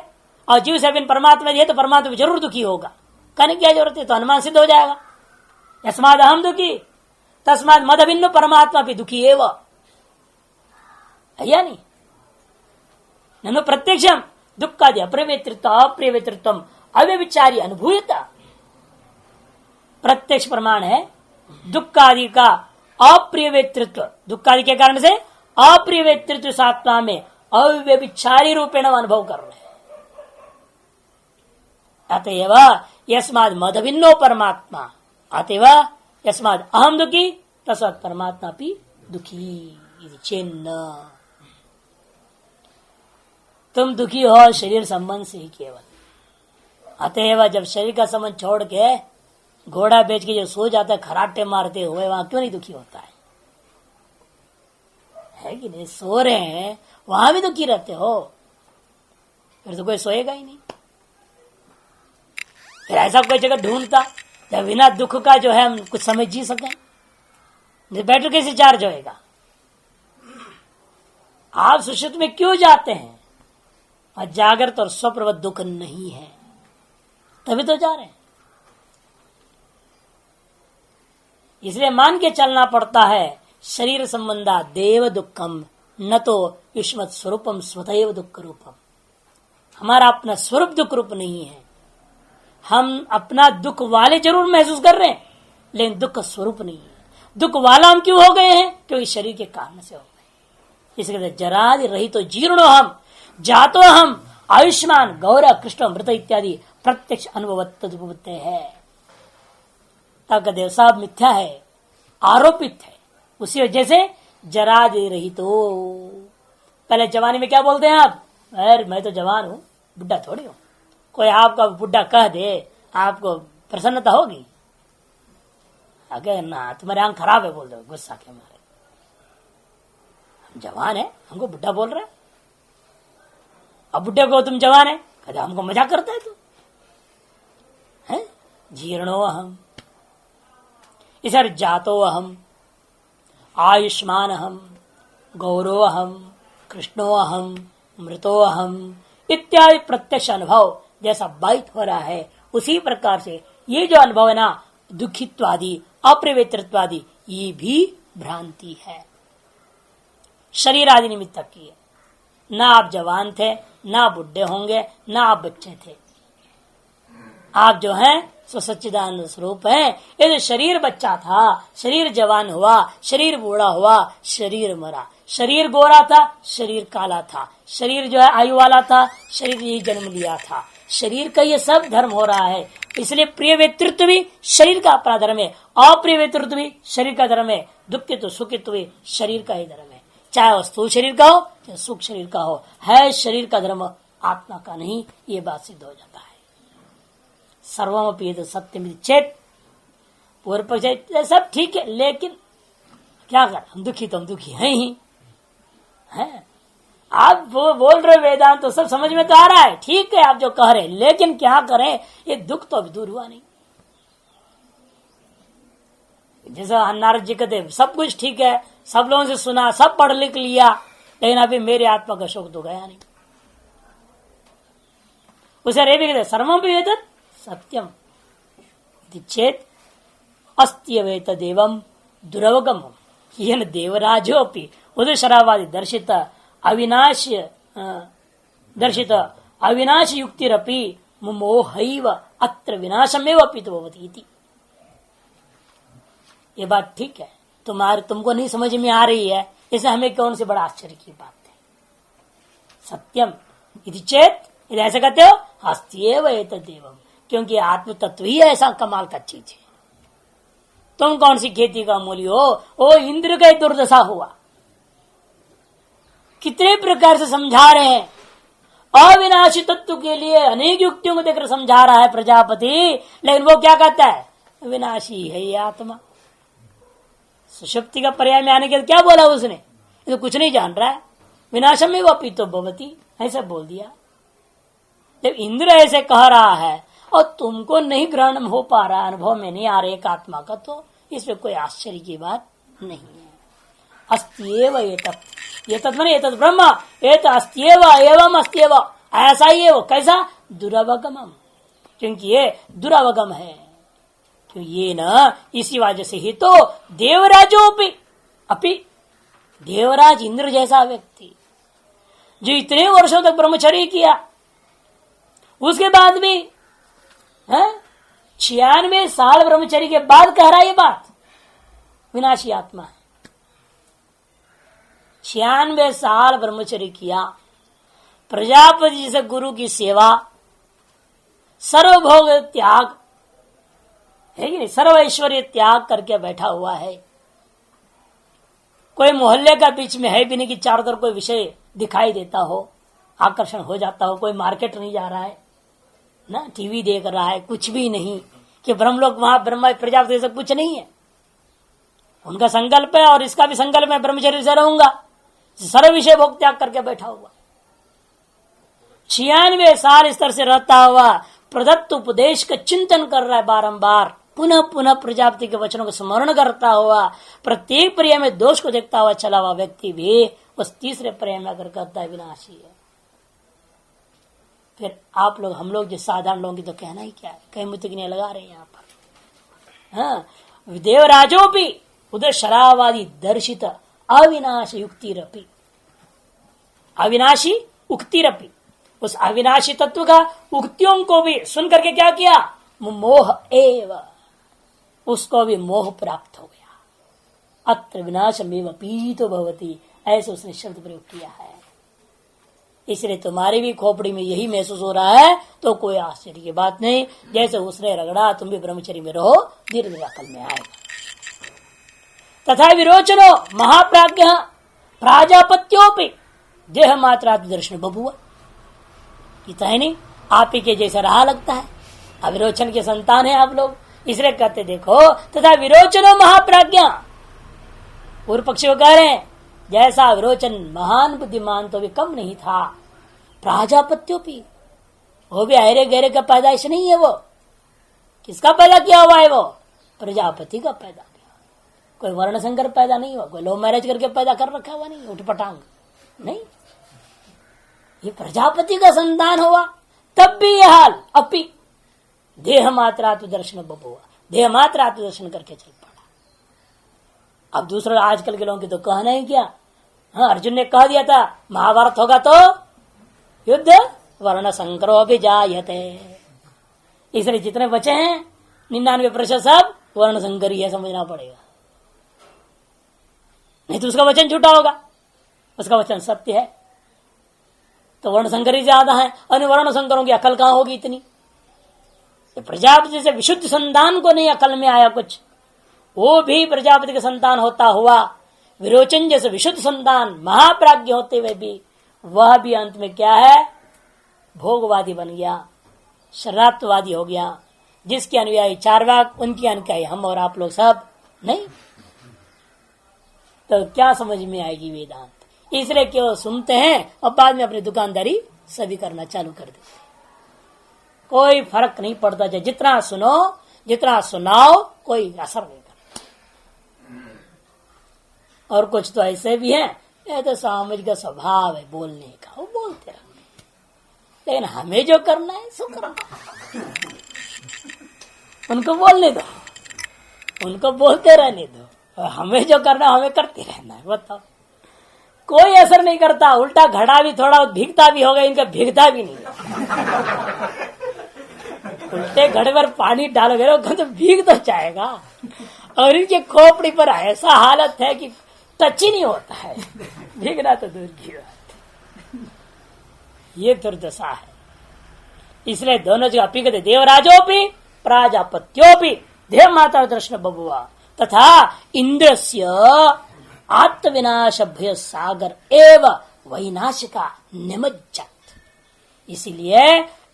और जीव से बिन परमात्मा है तो परमात्मा भी जरूर दुखी होगा, कहने क्या जरूरत है, तो अनुमान सिद्ध हो जाएगा। यस्माद अहम दुखी तस्माद मद भिन्न परमात्मा भी दुखी है वह, या नहीं। ननु प्रत्यक्षम दुख का अप्रियवेतृत्व अप्रियवेतृत्व अव्यविचारी अनुभूयता, प्रत्यक्ष प्रमाण है दुख आदि का अप्रिय व्यक्तित्व, दुख आदि के कारण से अप्रिय व्यक्तित्व आत्मा में अव्यभिचारी रूपेण अनुभव कर रहे हैं। अतएव यस्माद मद भिन्नो परमात्मा, अतएव यस्माद अहम दुखी तस्मात् परमात्मा भी दुखी चिन्ह। तुम दुखी हो शरीर संबंध से ही केवल, अतएव जब शरीर का संबंध छोड़ के घोड़ा बेच के जो सो जाता है खराटे मारते हुए, वहां क्यों नहीं दुखी होता है कि नहीं? सो रहे हैं वहां भी दुखी रहते हो, फिर तो कोई सोएगा ही नहीं। फिर ऐसा कोई जगह ढूंढता जब बिना दुख का जो है हम कुछ समय जी सकें, बैटरी कैसे चार्ज होएगा? आप सुषुप्ति में क्यों जाते हैं? और जागृत और स्वप्रवत दुख नहीं है, तभी तो जा रहे हैं। इसलिए मान के चलना पड़ता है शरीर संबंधा देव दुखम न तो युष्मत स्वरूपम स्वतैव दुख रूपम। हमारा अपना स्वरूप दुख रूप नहीं है, हम अपना दुख वाले जरूर महसूस कर रहे हैं लेकिन दुख का स्वरूप नहीं है। दुख वाला हम क्यों हो गए हैं? क्योंकि शरीर के कारण से हो गए। इसलिए जरादि रहित तो जीर्णो हम जातो हम आयुष्मान गौरव कृष्ण मृत इत्यादि प्रत्यक्ष अनुभवते है। तब देव साहब मिथ्या है, आरोपित है। उसी वजह से जरादि रहित तो पहले जवानी में क्या बोलते हैं आप? अरे मैं तो जवान हूं, बुढ़ा थोड़ी हूं। कोई आपका बुढ़ा कह दे आपको प्रसन्नता होगी? अगर ना तुम्हारे आंख खराब है बोल दो गुस्सा के मारे, हम जवान है हमको बुढ़ा बोल रहा है। अब बुढ़े को तुम जवान है कहते हमको मजाक करता है तू है। जीर्णो अहम इधर जातो अहम आयुष्मान अहम गौरव अहम कृष्णो अहम मृतो अहम इत्यादि प्रत्यक्ष अनुभव जैसा बाइट हो रहा है, उसी प्रकार से ये जो अनुभव है ना दुखित्वादि अप्रवेतृत्वादि, ये भी भ्रांति है, शरीर आदि निमित्त की है। ना आप जवान थे, ना बुढ़े होंगे, ना आप बच्चे थे। आप जो हैं सो सच्चिदानंद स्वरूप है। ये जो शरीर बच्चा था, शरीर जवान हुआ, शरीर बूढ़ा हुआ, शरीर मरा। शरीर गोरा था, शरीर काला था, शरीर जो है आयु वाला था, शरीर ही जन्म लिया था। शरीर का ये सब धर्म हो रहा है। इसलिए प्रिय व्यक्तित्व भी शरीर का अपना धर्म है, अप्रिय व्यक्तित्व भी शरीर का धर्म है, दुखित्व सुखित्व भी शरीर का ही धर्म है। चाहे वह स्थूल शरीर का हो चाहे सूक्ष्म शरीर का हो, है शरीर का धर्म, आत्मा का नहीं। ये बात सिद्ध हो जाता है। सर्वमपि सत्यमिति चेत, पूर्व पक्ष सब ठीक है, लेकिन क्या कर, हम दुखी तो हम दुखी हैं ही हैं। आप वो बोल रहे वेदांत तो सब समझ में तो आ रहा है, ठीक है आप जो कह रहे हैं, लेकिन क्या करें, ये दुख तो अभी दूर हुआ नहीं। जैसा नारद जी कहते सब कुछ ठीक है, सब लोगों से सुना, सब पढ़ लिख लिया, लेकिन अभी मेरे आत्मा का शोक तो गया नहीं। उसे रे भी कहते सर्वमपि एतत् सत्यम चेत अस्त्यवेत देवम दुरवगम येन देवराजोपि उदशरावादि दर्शित अविनाश युक्तिरपि मुमोहैव अत्र विनाशमेव अपि तो भवति इति। ये बात ठीक है, तुमको नहीं समझ में आ रही है, इसे हमें कौन से बड़ा आश्चर्य की बात है। सत्यम इति चेत, यदि ऐसा कहते हो अस्त्येव एतदेवम्, क्योंकि आत्म तत्व ही ऐसा कमाल का चीज है। तुम कौन सी खेती का मूल्य हो? ओ इंद्र का दुर्दशा हुआ, कितने प्रकार से समझा रहे हैं। अविनाशी तत्व के लिए अनेक युक्तियों को देखकर समझा रहा है प्रजापति, लेकिन वो क्या कहता है? विनाशी है ये आत्मा। सुषुप्ति का पर्याय में आने के क्या बोला उसने? तो कुछ नहीं जान रहा है। विनाशम में वपि तो भवति, ऐसा बोल दिया। जब इंद्र ऐसे कह रहा है और तुमको नहीं ग्रहण हो पा रहा, अनुभव में नहीं आ रहा एक आत्मा का, तो इसमें कोई आश्चर्य की बात नहीं है। अस्त्येव एतत् माने एतत् ब्रह्म, एत अस्त्येव एवं अस्त्येव, ऐसा ही है वो। कैसा? दुरवगमम, क्योंकि ये दुरवगम है। तो ये न इसी वजह से ही तो देवराजोपि अपि, देवराज इंद्र जैसा व्यक्ति जो इतने वर्षों तक ब्रह्मचर्य किया, उसके बाद भी है 96 साल ब्रह्मचर्य के बाद कह रहा है ये बात, विनाशी आत्मा है। 96 साल ब्रह्मचर्य किया, प्रजापति जैसे गुरु की सेवा, सर्वभोग त्याग है कि नहीं, सर्व ऐश्वर्य त्याग करके बैठा हुआ है। कोई मोहल्ले का बीच में है भी नहीं कि चारों तरफ कोई विषय दिखाई देता हो, आकर्षण हो जाता हो। कोई मार्केट नहीं जा रहा है ना, टीवी देख रहा है, कुछ भी नहीं कि ब्रह्मलोक वहां ब्रह्मा प्रजापति सब कुछ नहीं है। उनका संकल्प है और इसका भी संकल्प है, ब्रह्मचर्य से रहूंगा, सर्व विषय भोग त्याग करके बैठा हुआ। 96 साल इस तरह से रहता हुआ प्रदत्त उपदेश का चिंतन कर रहा है, बारंबार पुनः पुनः प्रजापति के वचनों को स्मरण करता हुआ, प्रत्येक पर्याय में दोष को देखता हुआ चला हुआ व्यक्ति भी उस तीसरे पर्याय में अगर कहता है विनाशी है, फिर आप लोग हम लोग जो साधारण लोगों की तो कहना ही क्या है, कई मुतकने लगा रहे हैं यहाँ पर। हाँ, देवराजो भी उधर शरावादी दर्शित अविनाशी युक्ति रपी, अविनाशी उक्ति रपी, उस अविनाशी तत्व का उक्तियों को भी सुन करके क्या किया, मोह एव, उसको भी मोह प्राप्त हो गया। अत्र विनाशमेव पीतो भवति, ऐसे उसने शब्द प्रयोग किया है। इसलिए तुम्हारी भी खोपड़ी में यही महसूस हो रहा है तो कोई आश्चर्य की बात नहीं, जैसे उसने रगड़ा तुम भी ब्रह्मचर्य में रहो, धीरे धीरे अकल में आएगा। तथा विरोचनो महाप्राज्ञ प्राजापत्योपि देह मात्रात्म दर्शन बबुआ, इतना ही नहीं, आप ही के जैसा रहा लगता है, अविरोचन के संतान है आप लोग, इसलिए कहते देखो तथा विरोचनो महाप्राज्ञा, पूर्व पक्षी को कह रहे हैं जैसा विरोचन महान बुद्धिमान तो भी कम नहीं था, प्राजापत्योपि, वो भी अहरे गहरे का पैदाइश नहीं है, वो किसका पैदा किया हुआ है, वो प्रजापति का पैदा किया, कोई वर्ण संकर पैदा नहीं हुआ, कोई लव मैरिज करके पैदा कर रखा हुआ नहीं, उठपटांग नहीं, ये प्रजापति का संतान हुआ, तब भी यह हाल अपि देह मात्रात्म दर्शन बबुआ, देह मात्रात्म दर्शन करके चल पड़ा। अब दूसरा आजकल के लोगों की तो कहना ही क्या, हाँ अर्जुन ने कह दिया था महाभारत होगा तो युद्ध वर्ण संकरो भी जायते, इसलिए जितने बचे हैं 99% सब वर्ण संकर ही है, समझना पड़ेगा, नहीं तो उसका वचन झूठा होगा, उसका वचन सत्य है। तो वर्ण संकर ही ज्यादा है, और वर्ण संकरों की अकल कहां होगी इतनी, प्रजापति से विशुद्ध संतान को नहीं अकल में आया कुछ, वो भी प्रजापति का संतान होता हुआ विरोचन जैसे विशुद्ध संतान महाप्राज्ञ होते हुए भी वह भी अंत में क्या है, भोगवादी बन गया, शरारतवादी हो गया, जिसके अनुयायी चारवाक, उनके अनुयायी हम और आप लोग सब नहीं, तो क्या समझ में आएगी वेदांत। इसलिए क्यों सुनते हैं और बाद में अपनी दुकानदारी सभी करना चालू कर देते, कोई फर्क नहीं पड़ता, जितना सुनो जितना सुनाओ कोई असर नहीं करता। और कुछ तो ऐसे भी हैं, ये तो सामाजिक का स्वभाव है बोलने का, वो बोलते रहते, लेकिन हमें जो करना है सो करना, उनको बोलने दो, उनको बोलते रहने दो, और हमें जो करना हमें करते रहना है। बताओ, कोई असर नहीं करता, उल्टा घड़ा भी थोड़ा भीगता भी होगा, इनका भीगता भी नहीं, उल्टे घड़े पर पानी डालोगे तो भीग तो जाएगा, और इनके खोपड़ी पर ऐसा हालत है कि टच ही नहीं होता है, भीगना तो दूर की बात, ये दुर्दशा है। इसलिए दोनों जगह अपी कहते देवराजोपि प्राजापत्योपि देह माता दर्शन बबुआ तथा इंद्रस्य आत्मविनाश भय सागर एव वैनाशिका निमज्जत, इसीलिए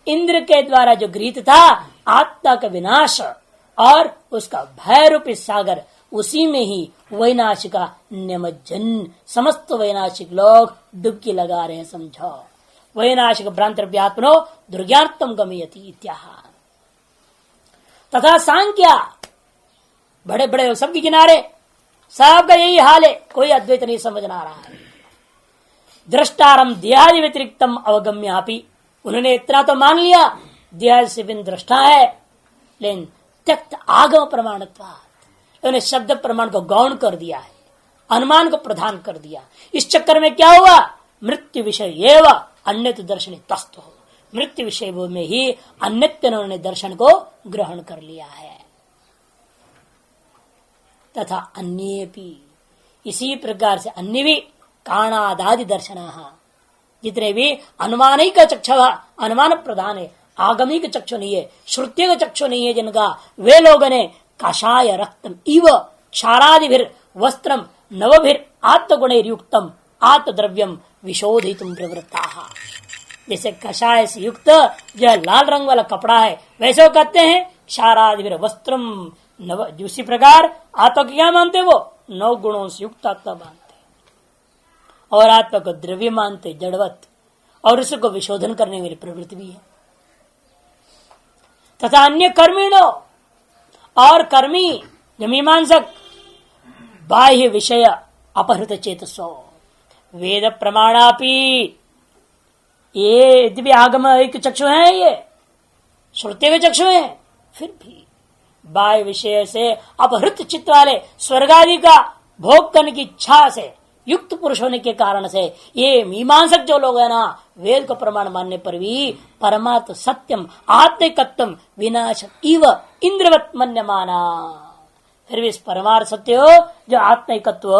इंद्र के द्वारा जो गृहीत था आत्मा का विनाश और उसका भय रूपी सागर, उसी में ही वैनाशिका निमज्जन, समस्त वैनाशिक लोग डुबकी लगा रहे हैं, समझो। वैनाशिक भ्रांतव्यात्मनो दुर्ज्ञानत्म गमयति इत्याह। तथा सांख्या बड़े बड़े सबके किनारे सबका यही हाल है, कोई अद्वैत नहीं समझना रहा है। दृष्टारम देहादि व्यतिरिक्तम अवगम्यापि, उन्होंने इतना तो मान लिया देह से बिन दृष्टा है, लेकिन त्यक्त आगम प्रमाणत्वात्, उन्होंने शब्द प्रमाण को गौण कर दिया है, अनुमान को प्रधान कर दिया। इस चक्कर में क्या हुआ, मृत्यु विषय एवं अन्य दर्शनी तस्त हो, मृत्यु विषय में ही अन्यत्र उन्होंने दर्शन को ग्रहण कर लिया है। तथा अन्य भी इसी प्रकार से अन्य भी काणादादि दर्शन, जितने भी अनुमानिक चक्षु, अनुमान प्रधान है, आगमिक चक्षु नहीं है, श्रुतिक चक्षु नहीं है जिनका, वे लोगों ने कषाय रक्तम इव क्षारादिभिर वस्त्रम नवभिर आत्मगुणैर्युक्तम आत्मद्रव्यम विशोधितुम प्रवृत्ता। जैसे कषाय से युक्त जो लाल रंग वाला कपड़ा है वैसे वो कहते हैं क्षारादिभिर वस्त्रम नव, उसी प्रकार आत्मा को क्या मानते वो 9 गुणों से युक्त आत्मा मानते, और आत्मा को द्रव्य मानते जड़वत, और उसको विशोधन करने वाली प्रवृत्ति भी है। तथा अन्य कर्मिणो, और कर्मी जो मीमांसक बाह्य विषय अपहृत चेतसो वेद प्रमाणापि, ये यदि भी आगम एक चक्षु है, ये श्रुति के चक्षु है, फिर भी बाह्य विषय से अपहृत चित्त वाले स्वर्गादि का भोग करने की इच्छा से युक्त पुरुष होने के कारण से ये मीमांसक जो लोग है ना, वेद को प्रमाण मानने पर भी परमात्म सत्यम आत्मिकत्वम विनाश इव इंद्रवत मन्यमाना, फिर भी इस परमार्थ सत्य हो जो आत्मिकत्व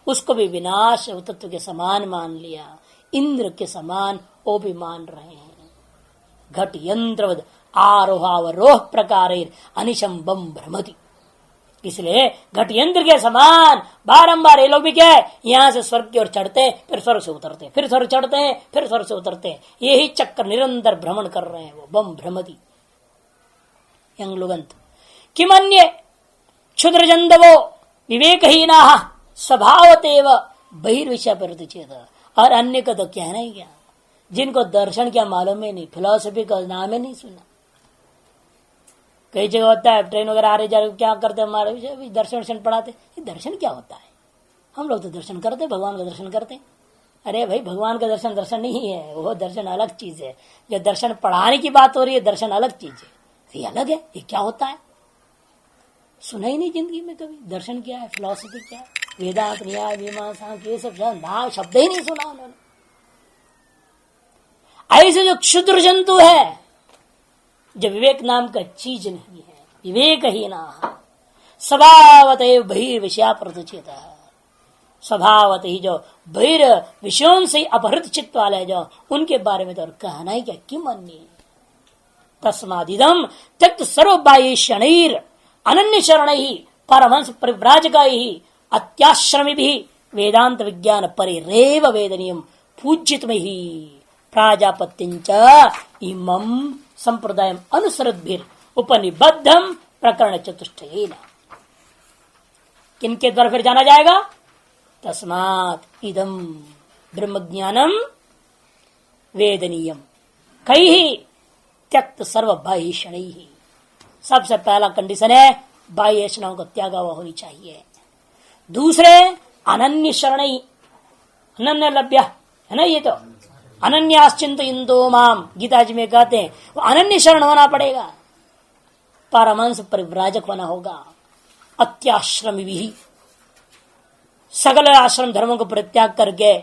उसको भी विनाश तत्व के समान मान लिया, इंद्र के समान वो भी मान रहे हैं। घट यंत्रवद आरोहावरोह प्रकार अनिशम बम भ्रमति, इसलिए घट यंत्र के समान बारंबार ये लोग भी क्या है, यहाँ से स्वर्ग की ओर चढ़ते फिर स्वर्ग से उतरते, फिर स्वर्ग चढ़ते हैं फिर स्वर्ग से उतरते हैं, यही चक्कर निरंतर भ्रमण कर रहे हैं वो बम भ्रमति। यंगलुगंत किम अन्य क्षुद्र जंदवो विवेकहीना स्वभावतेव बहिर्विषय परिचित, और अन्य का तो कहना ही क्या, जिनको दर्शन क्या मालूम ही नहीं, फिलोसफी का नाम ही नहीं सुना। कई जगह होता है ट्रेन वगैरह आ रही जा रही, क्या करते हमारे दर्शन पढ़ाते, ये दर्शन क्या होता है, हम लोग तो दर्शन करते भगवान का दर्शन करते। अरे भाई भगवान का दर्शन दर्शन नहीं है, वो दर्शन अलग चीज है। जो दर्शन पढ़ाने की बात हो रही है दर्शन अलग चीज है, ये अलग है। ये क्या होता है सुना ही नहीं जिंदगी में कभी, दर्शन क्या है, फिलॉसफी क्या है, वेदांत न्याय मीमांसा ये सब नाम शब्द ही नहीं सुना उन्होंने। ऐसे जो क्षुद्र जंतु है, जो विवेक नाम का चीज नहीं है, विवेक ही ना स्वभावत बहिर्विषया प्रदुचित, स्वभावत ही जो बहिर विषयों से अपहृत चित्त वाले है जो, उनके बारे में तो और कहना ही क्या, किम अन्य तस्मादिदम त्यक्त सर्वबाह्य शनैर अनन्य शरण ही परमहंस परिव्राजक ही अत्याश्रमी भी वेदांत विज्ञान परिरेव वेदनीय पूज्यत में ही प्राजापत्तिंच इमं संप्रदाय अनुसरद्भिर उपनिबद्धम प्रकरण चतुष्टयेन। किनके द्वारा फिर जाना जाएगा, तस्मात् इदम ब्रह्मज्ञानम वेदनीयम कई त्यक्त सर्व बाह्य शनैः। सबसे पहला कंडीशन है बाह्य शनाओं का त्याग हुआ होनी चाहिए। दूसरे अनन्य शरण, अनन्य लभ्य है ना, ये तो अनन्याश्चिंत इंदो माम गीता जी में कहते हैं, वो अनन्य शरण होना पड़ेगा, परमहंस परिव्राजक होना होगा, अत्याश्रमी भी सकल आश्रम धर्मों को परित्याग करके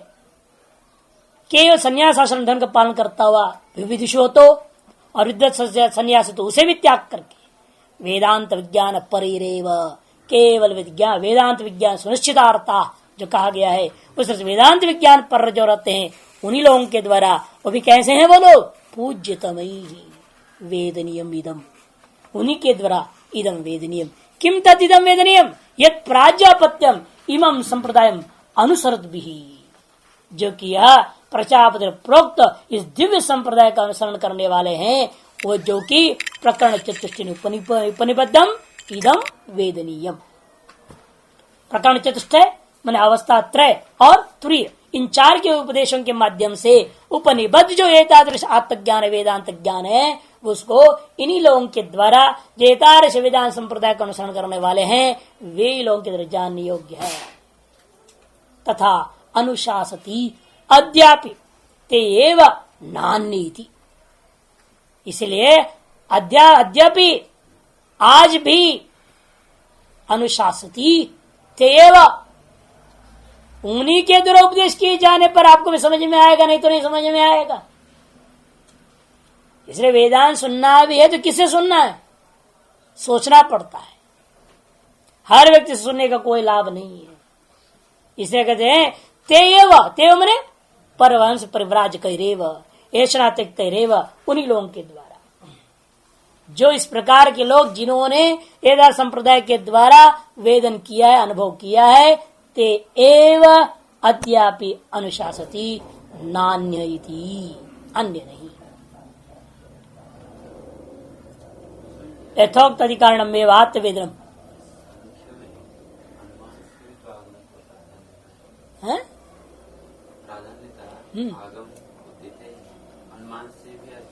केवल संन्यास आश्रम धर्म का पालन करता हुआ विविधुषो तो और विद्वत संन्यास तो उसे भी त्याग करके वेदांत विज्ञान परिरेव, केवल विज्ञान वेदांत विज्ञान सुनिश्चितार्था जो कहा गया है उस वेदांत विज्ञान पर जो रहते हैं उन्हीं लोगों के द्वारा, वो भी कैसे हैं वो लोग, पूज्यतमयी वेदनीयम इदम, उन्हीं के द्वारा इदम वेदनीयम। किम तद इदम वेदनीयम यद प्राजापत्यम इमं संप्रदायम अनुसरत भी, जो कि यह प्रजापति प्रोक्त इस दिव्य संप्रदाय का अनुसरण करने वाले हैं, वो जो कि प्रकरण चतुष्टय उपनिबद्धम इदम वेदनीयम। प्रकरण चतुष्टय माने अवस्था त्रय और तुरीय, इन चार के उपदेशों के माध्यम से उपनिबद्ध जो एतादृश आत्मज्ञान वेदांत ज्ञान है, उसको इन्हीं लोगों के द्वारा जो एतादृश वेदांत संप्रदाय का अनुसरण करने वाले हैं, वे लोगों के द्वारा जानने योग्य है। तथा अनुशासती अद्यापि ते एव नान्यति, इसलिए अद्यापि आज भी अनुशासती ते एव, उन्हीं के द्वारा उपदेश किए जाने पर आपको भी समझ में आएगा, नहीं तो नहीं समझ में आएगा। इसलिए वेदांत सुनना भी है तो किससे सुनना है, सोचना पड़ता है। हर व्यक्ति से सुनने का कोई लाभ नहीं है। इसे कहते हैं तेव मने परवंश परिव्राज कैरेव ऐसा कैरेव, उन्हीं लोगों के द्वारा, जो इस प्रकार के लोग जिन्होंने वेदांत संप्रदाय के द्वारा वेदन किया है, अनुभव किया है, ते एव अद्यापि अनुशासती नान्य इति, अन्य नहीं। यथोक्त अधिकारणम में आत्मवेदनम है।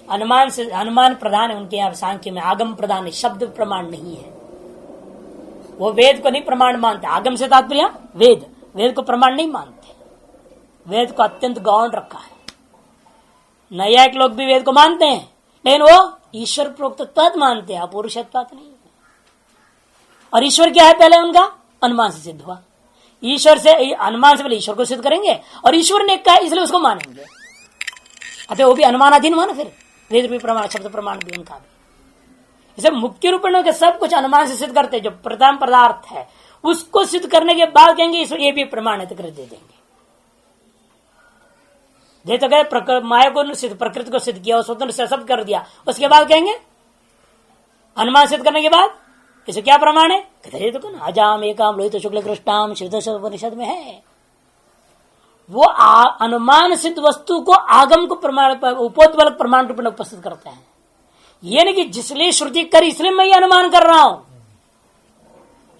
अनुमान से, अनुमान प्रधान है उनके यहाँ सांख्य में, आगम प्रधान है, शब्द प्रमाण नहीं है। वो वेद को नहीं प्रमाण मानते, आगम से तात्पर्य वेद, वेद को प्रमाण नहीं मानते, वेद को अत्यंत गौण रखा है। नैयायिक लोग भी वेद को मानते हैं, लेकिन वो ईश्वर प्रोक्तत्वात् मानते हैं, अपौरुषत्वात् नहीं। और ईश्वर क्या है, पहले उनका अनुमान से सिद्ध हुआ। ईश्वर से, अनुमान से पहले ईश्वर को सिद्ध करेंगे और ईश्वर ने कहा इसलिए उसको मानेंगे। अतः वो भी अनुमानाधीन हुआ ना, फिर वेद भी प्रमाण, शब्द प्रमाण भी उनका भी। इसे मुख्य रूप में सब कुछ अनुमान से सिद्ध करते, जो प्रथम पदार्थ है उसको सिद्ध करने के बाद कहेंगे ये भी प्रमाण है तो कर दे देंगे। दे तो गए माया को सिद्ध, प्रकृति को सिद्ध किया, स्वतंत्र से सब कर दिया, उसके बाद कहेंगे अनुमान सिद्ध करने के बाद इसे क्या प्रमाण है, कहते तो कौन अजाम एकाम लोहित शुक्ल कृष्णाम शिवदशोपनिषद में है। वो अनुमान सिद्ध वस्तु को आगम को प्रमाण, उपोद्बल प्रमाण रूप में उपस्थित करते हैं। ये नहीं कि जिसलिए श्रुति कर इसलिए मैं ये अनुमान कर रहा हूं,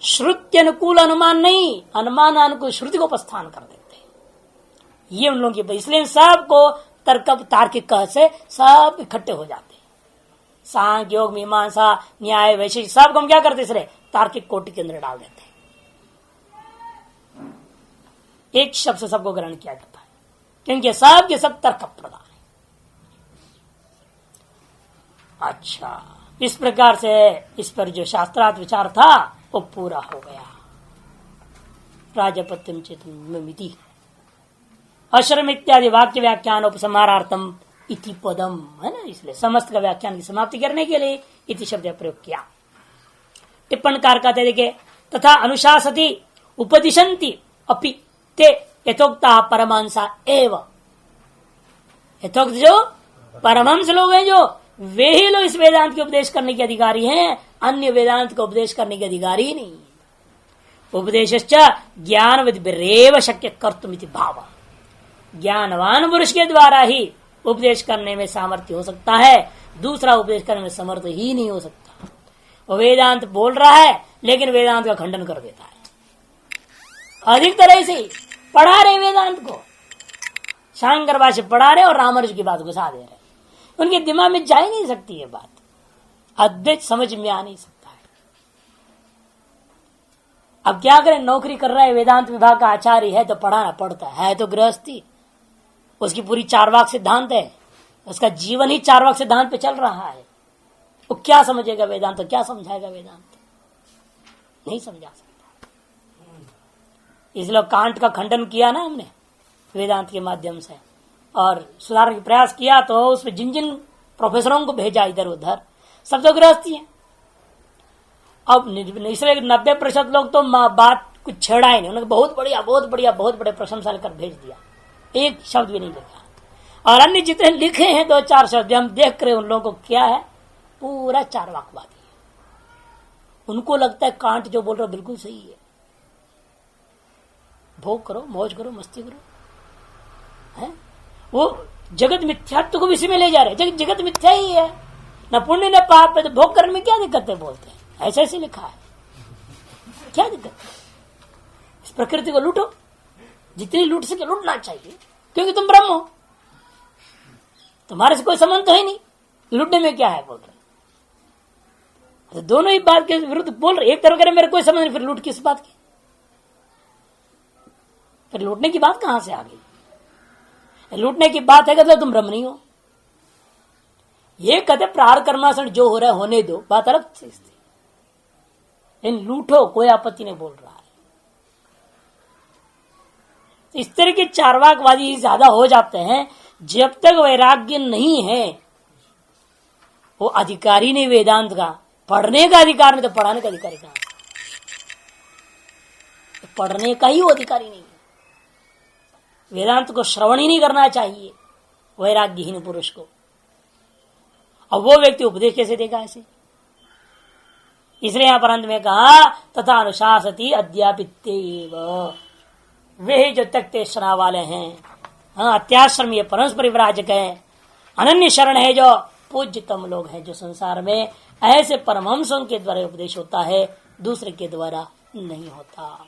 श्रुति अनुकूल अनुमान नहीं, अनुमान अनुकूल श्रुति को उपस्थान कर देते हैं। ये उन लोगों की, इसलिए सबको तर्क तार्किक से सब इकट्ठे हो जाते हैं। सांख्य योग मीमांसा न्याय वैशेषिक सबको हम क्या करते, इसलिए तार्किक कोटि के अंदर डाल देते हैं। एक शब्द से सबको ग्रहण किया जाता है, क्योंकि सब के सब तर्क प्रधान है। अच्छा, इस प्रकार से इस पर जो शास्त्रार्थ विचार था वो पूरा हो गया। राजपत्यम चेतमिति अशरम इत्यादि वाक्य व्याख्यान उपसंहारार्थम इति पदम है ना, इसलिए समस्त का व्याख्यान की समाप्ति करने के लिए इति शब्द प्रयोग किया। टिप्पणकार कहते देखिए, तथा अनुशासति उपदिशन्ति अपि ते यथोक्ता परमहंसा एव। यथोक्त जो परमहंस लोग हैं, जो वे ही लोग इस वेदांत के उपदेश करने के अधिकारी हैं, अन्य वेदांत को उपदेश करने के अधिकारी नहीं। उपदेशश्च ज्ञानविद्रेव शक्य कर्तुमिति भाव। ज्ञानवान पुरुष के द्वारा ही उपदेश करने में सामर्थ्य हो सकता है, दूसरा उपदेश करने में समर्थ ही नहीं हो सकता। वो वेदांत बोल रहा है लेकिन वेदांत का खंडन कर देता है। अधिक तरह से पढ़ा रहे वेदांत को, शांकर भाष्य पढ़ा रहे और रामानुज की बात घुसा दे रहे, उनके दिमाग में जा ही नहीं सकती ये बात, अद्वैत समझ में आ नहीं सकता है। अब क्या करें, नौकरी कर रहा है, वेदांत विभाग का आचार्य है तो पढ़ाना पड़ता है तो गृहस्थी, उसकी पूरी चारवाक सिद्धांत है, उसका जीवन ही चारवाक सिद्धांत पे चल रहा है। वो क्या समझेगा वेदांत, तो क्या समझाएगा वेदांत, नहीं समझा सकता। इसलिए कांट का खंडन किया ना हमने वेदांत के माध्यम से, और सुधारने का प्रयास किया, तो उसमें जिन जिन प्रोफेसरों को भेजा इधर उधर, सब तो गृहस्थी है। अब इसलिए 90% लोग तो बात कुछ छेड़ा ही नहीं, उन्होंने बहुत बढ़िया बहुत बढ़िया बहुत बड़े प्रशंसा लेकर भेज दिया, एक शब्द भी नहीं लिखा। और अन्य जितने लिखे हैं 2-4 शब्द हम देख रहे, उन लोगों को क्या है, पूरा चारवाकवादी है। उनको लगता है कांट जो बोल रहा बिल्कुल सही है, भोग करो, मौज करो, मस्ती करो, है? वो जगत मिथ्यात्व को भी इसी में ले जा रहे, जगत मिथ्या ही है, न पुण्य न पाप है, तो भोग करने में क्या दिक्कत है, बोलते हैं ऐसे ऐसे लिखा है, क्या दिक्कत है? इस प्रकृति को लूटो, जितनी लूट सके लूटना चाहिए, क्योंकि तुम ब्रह्म हो, तुम्हारे से कोई संबंध तो है नहीं, लूटने में क्या है बोल रहे। तो दोनों ही बात के विरुद्ध बोल रहे, एक तरफ कह रहे मेरे कोई संबंध नहीं, फिर लूट किस बात की, फिर लूटने की बात कहां से आ गई? लूटने की बात है कि तुम ब्रह्म नहीं हो। ये कहते प्रार कर्मासन जो हो रहा है होने दो, बात अलग चीज थी, लेकिन लूटो कोई आपत्ति नहीं बोल रहा है। इस तरह के चारवाकवादी ज्यादा हो जाते हैं, जब तक वैराग्य नहीं है वो अधिकारी नहीं वेदांत का, पढ़ने का अधिकार नहीं तो पढ़ाने का अधिकारी कहां? पढ़ने का ही वो अधिकारी नहीं है। वेदांत को श्रवण ही नहीं करना चाहिए वैराग्यहीन पुरुष को। अब वो व्यक्ति उपदेश कैसे देगा ऐसे? इसलिए यहां पर अंत में कहा तथा अनुशासती अध्यापित, वे जो तख्तेश्वरा वाले हैं, हाँ अत्याश्रम ये परम परिव्राजक है, अनन्य शरण है, जो पूज्यतम लोग हैं, जो संसार में ऐसे परमहंसों के द्वारा उपदेश होता है, दूसरे के द्वारा नहीं होता।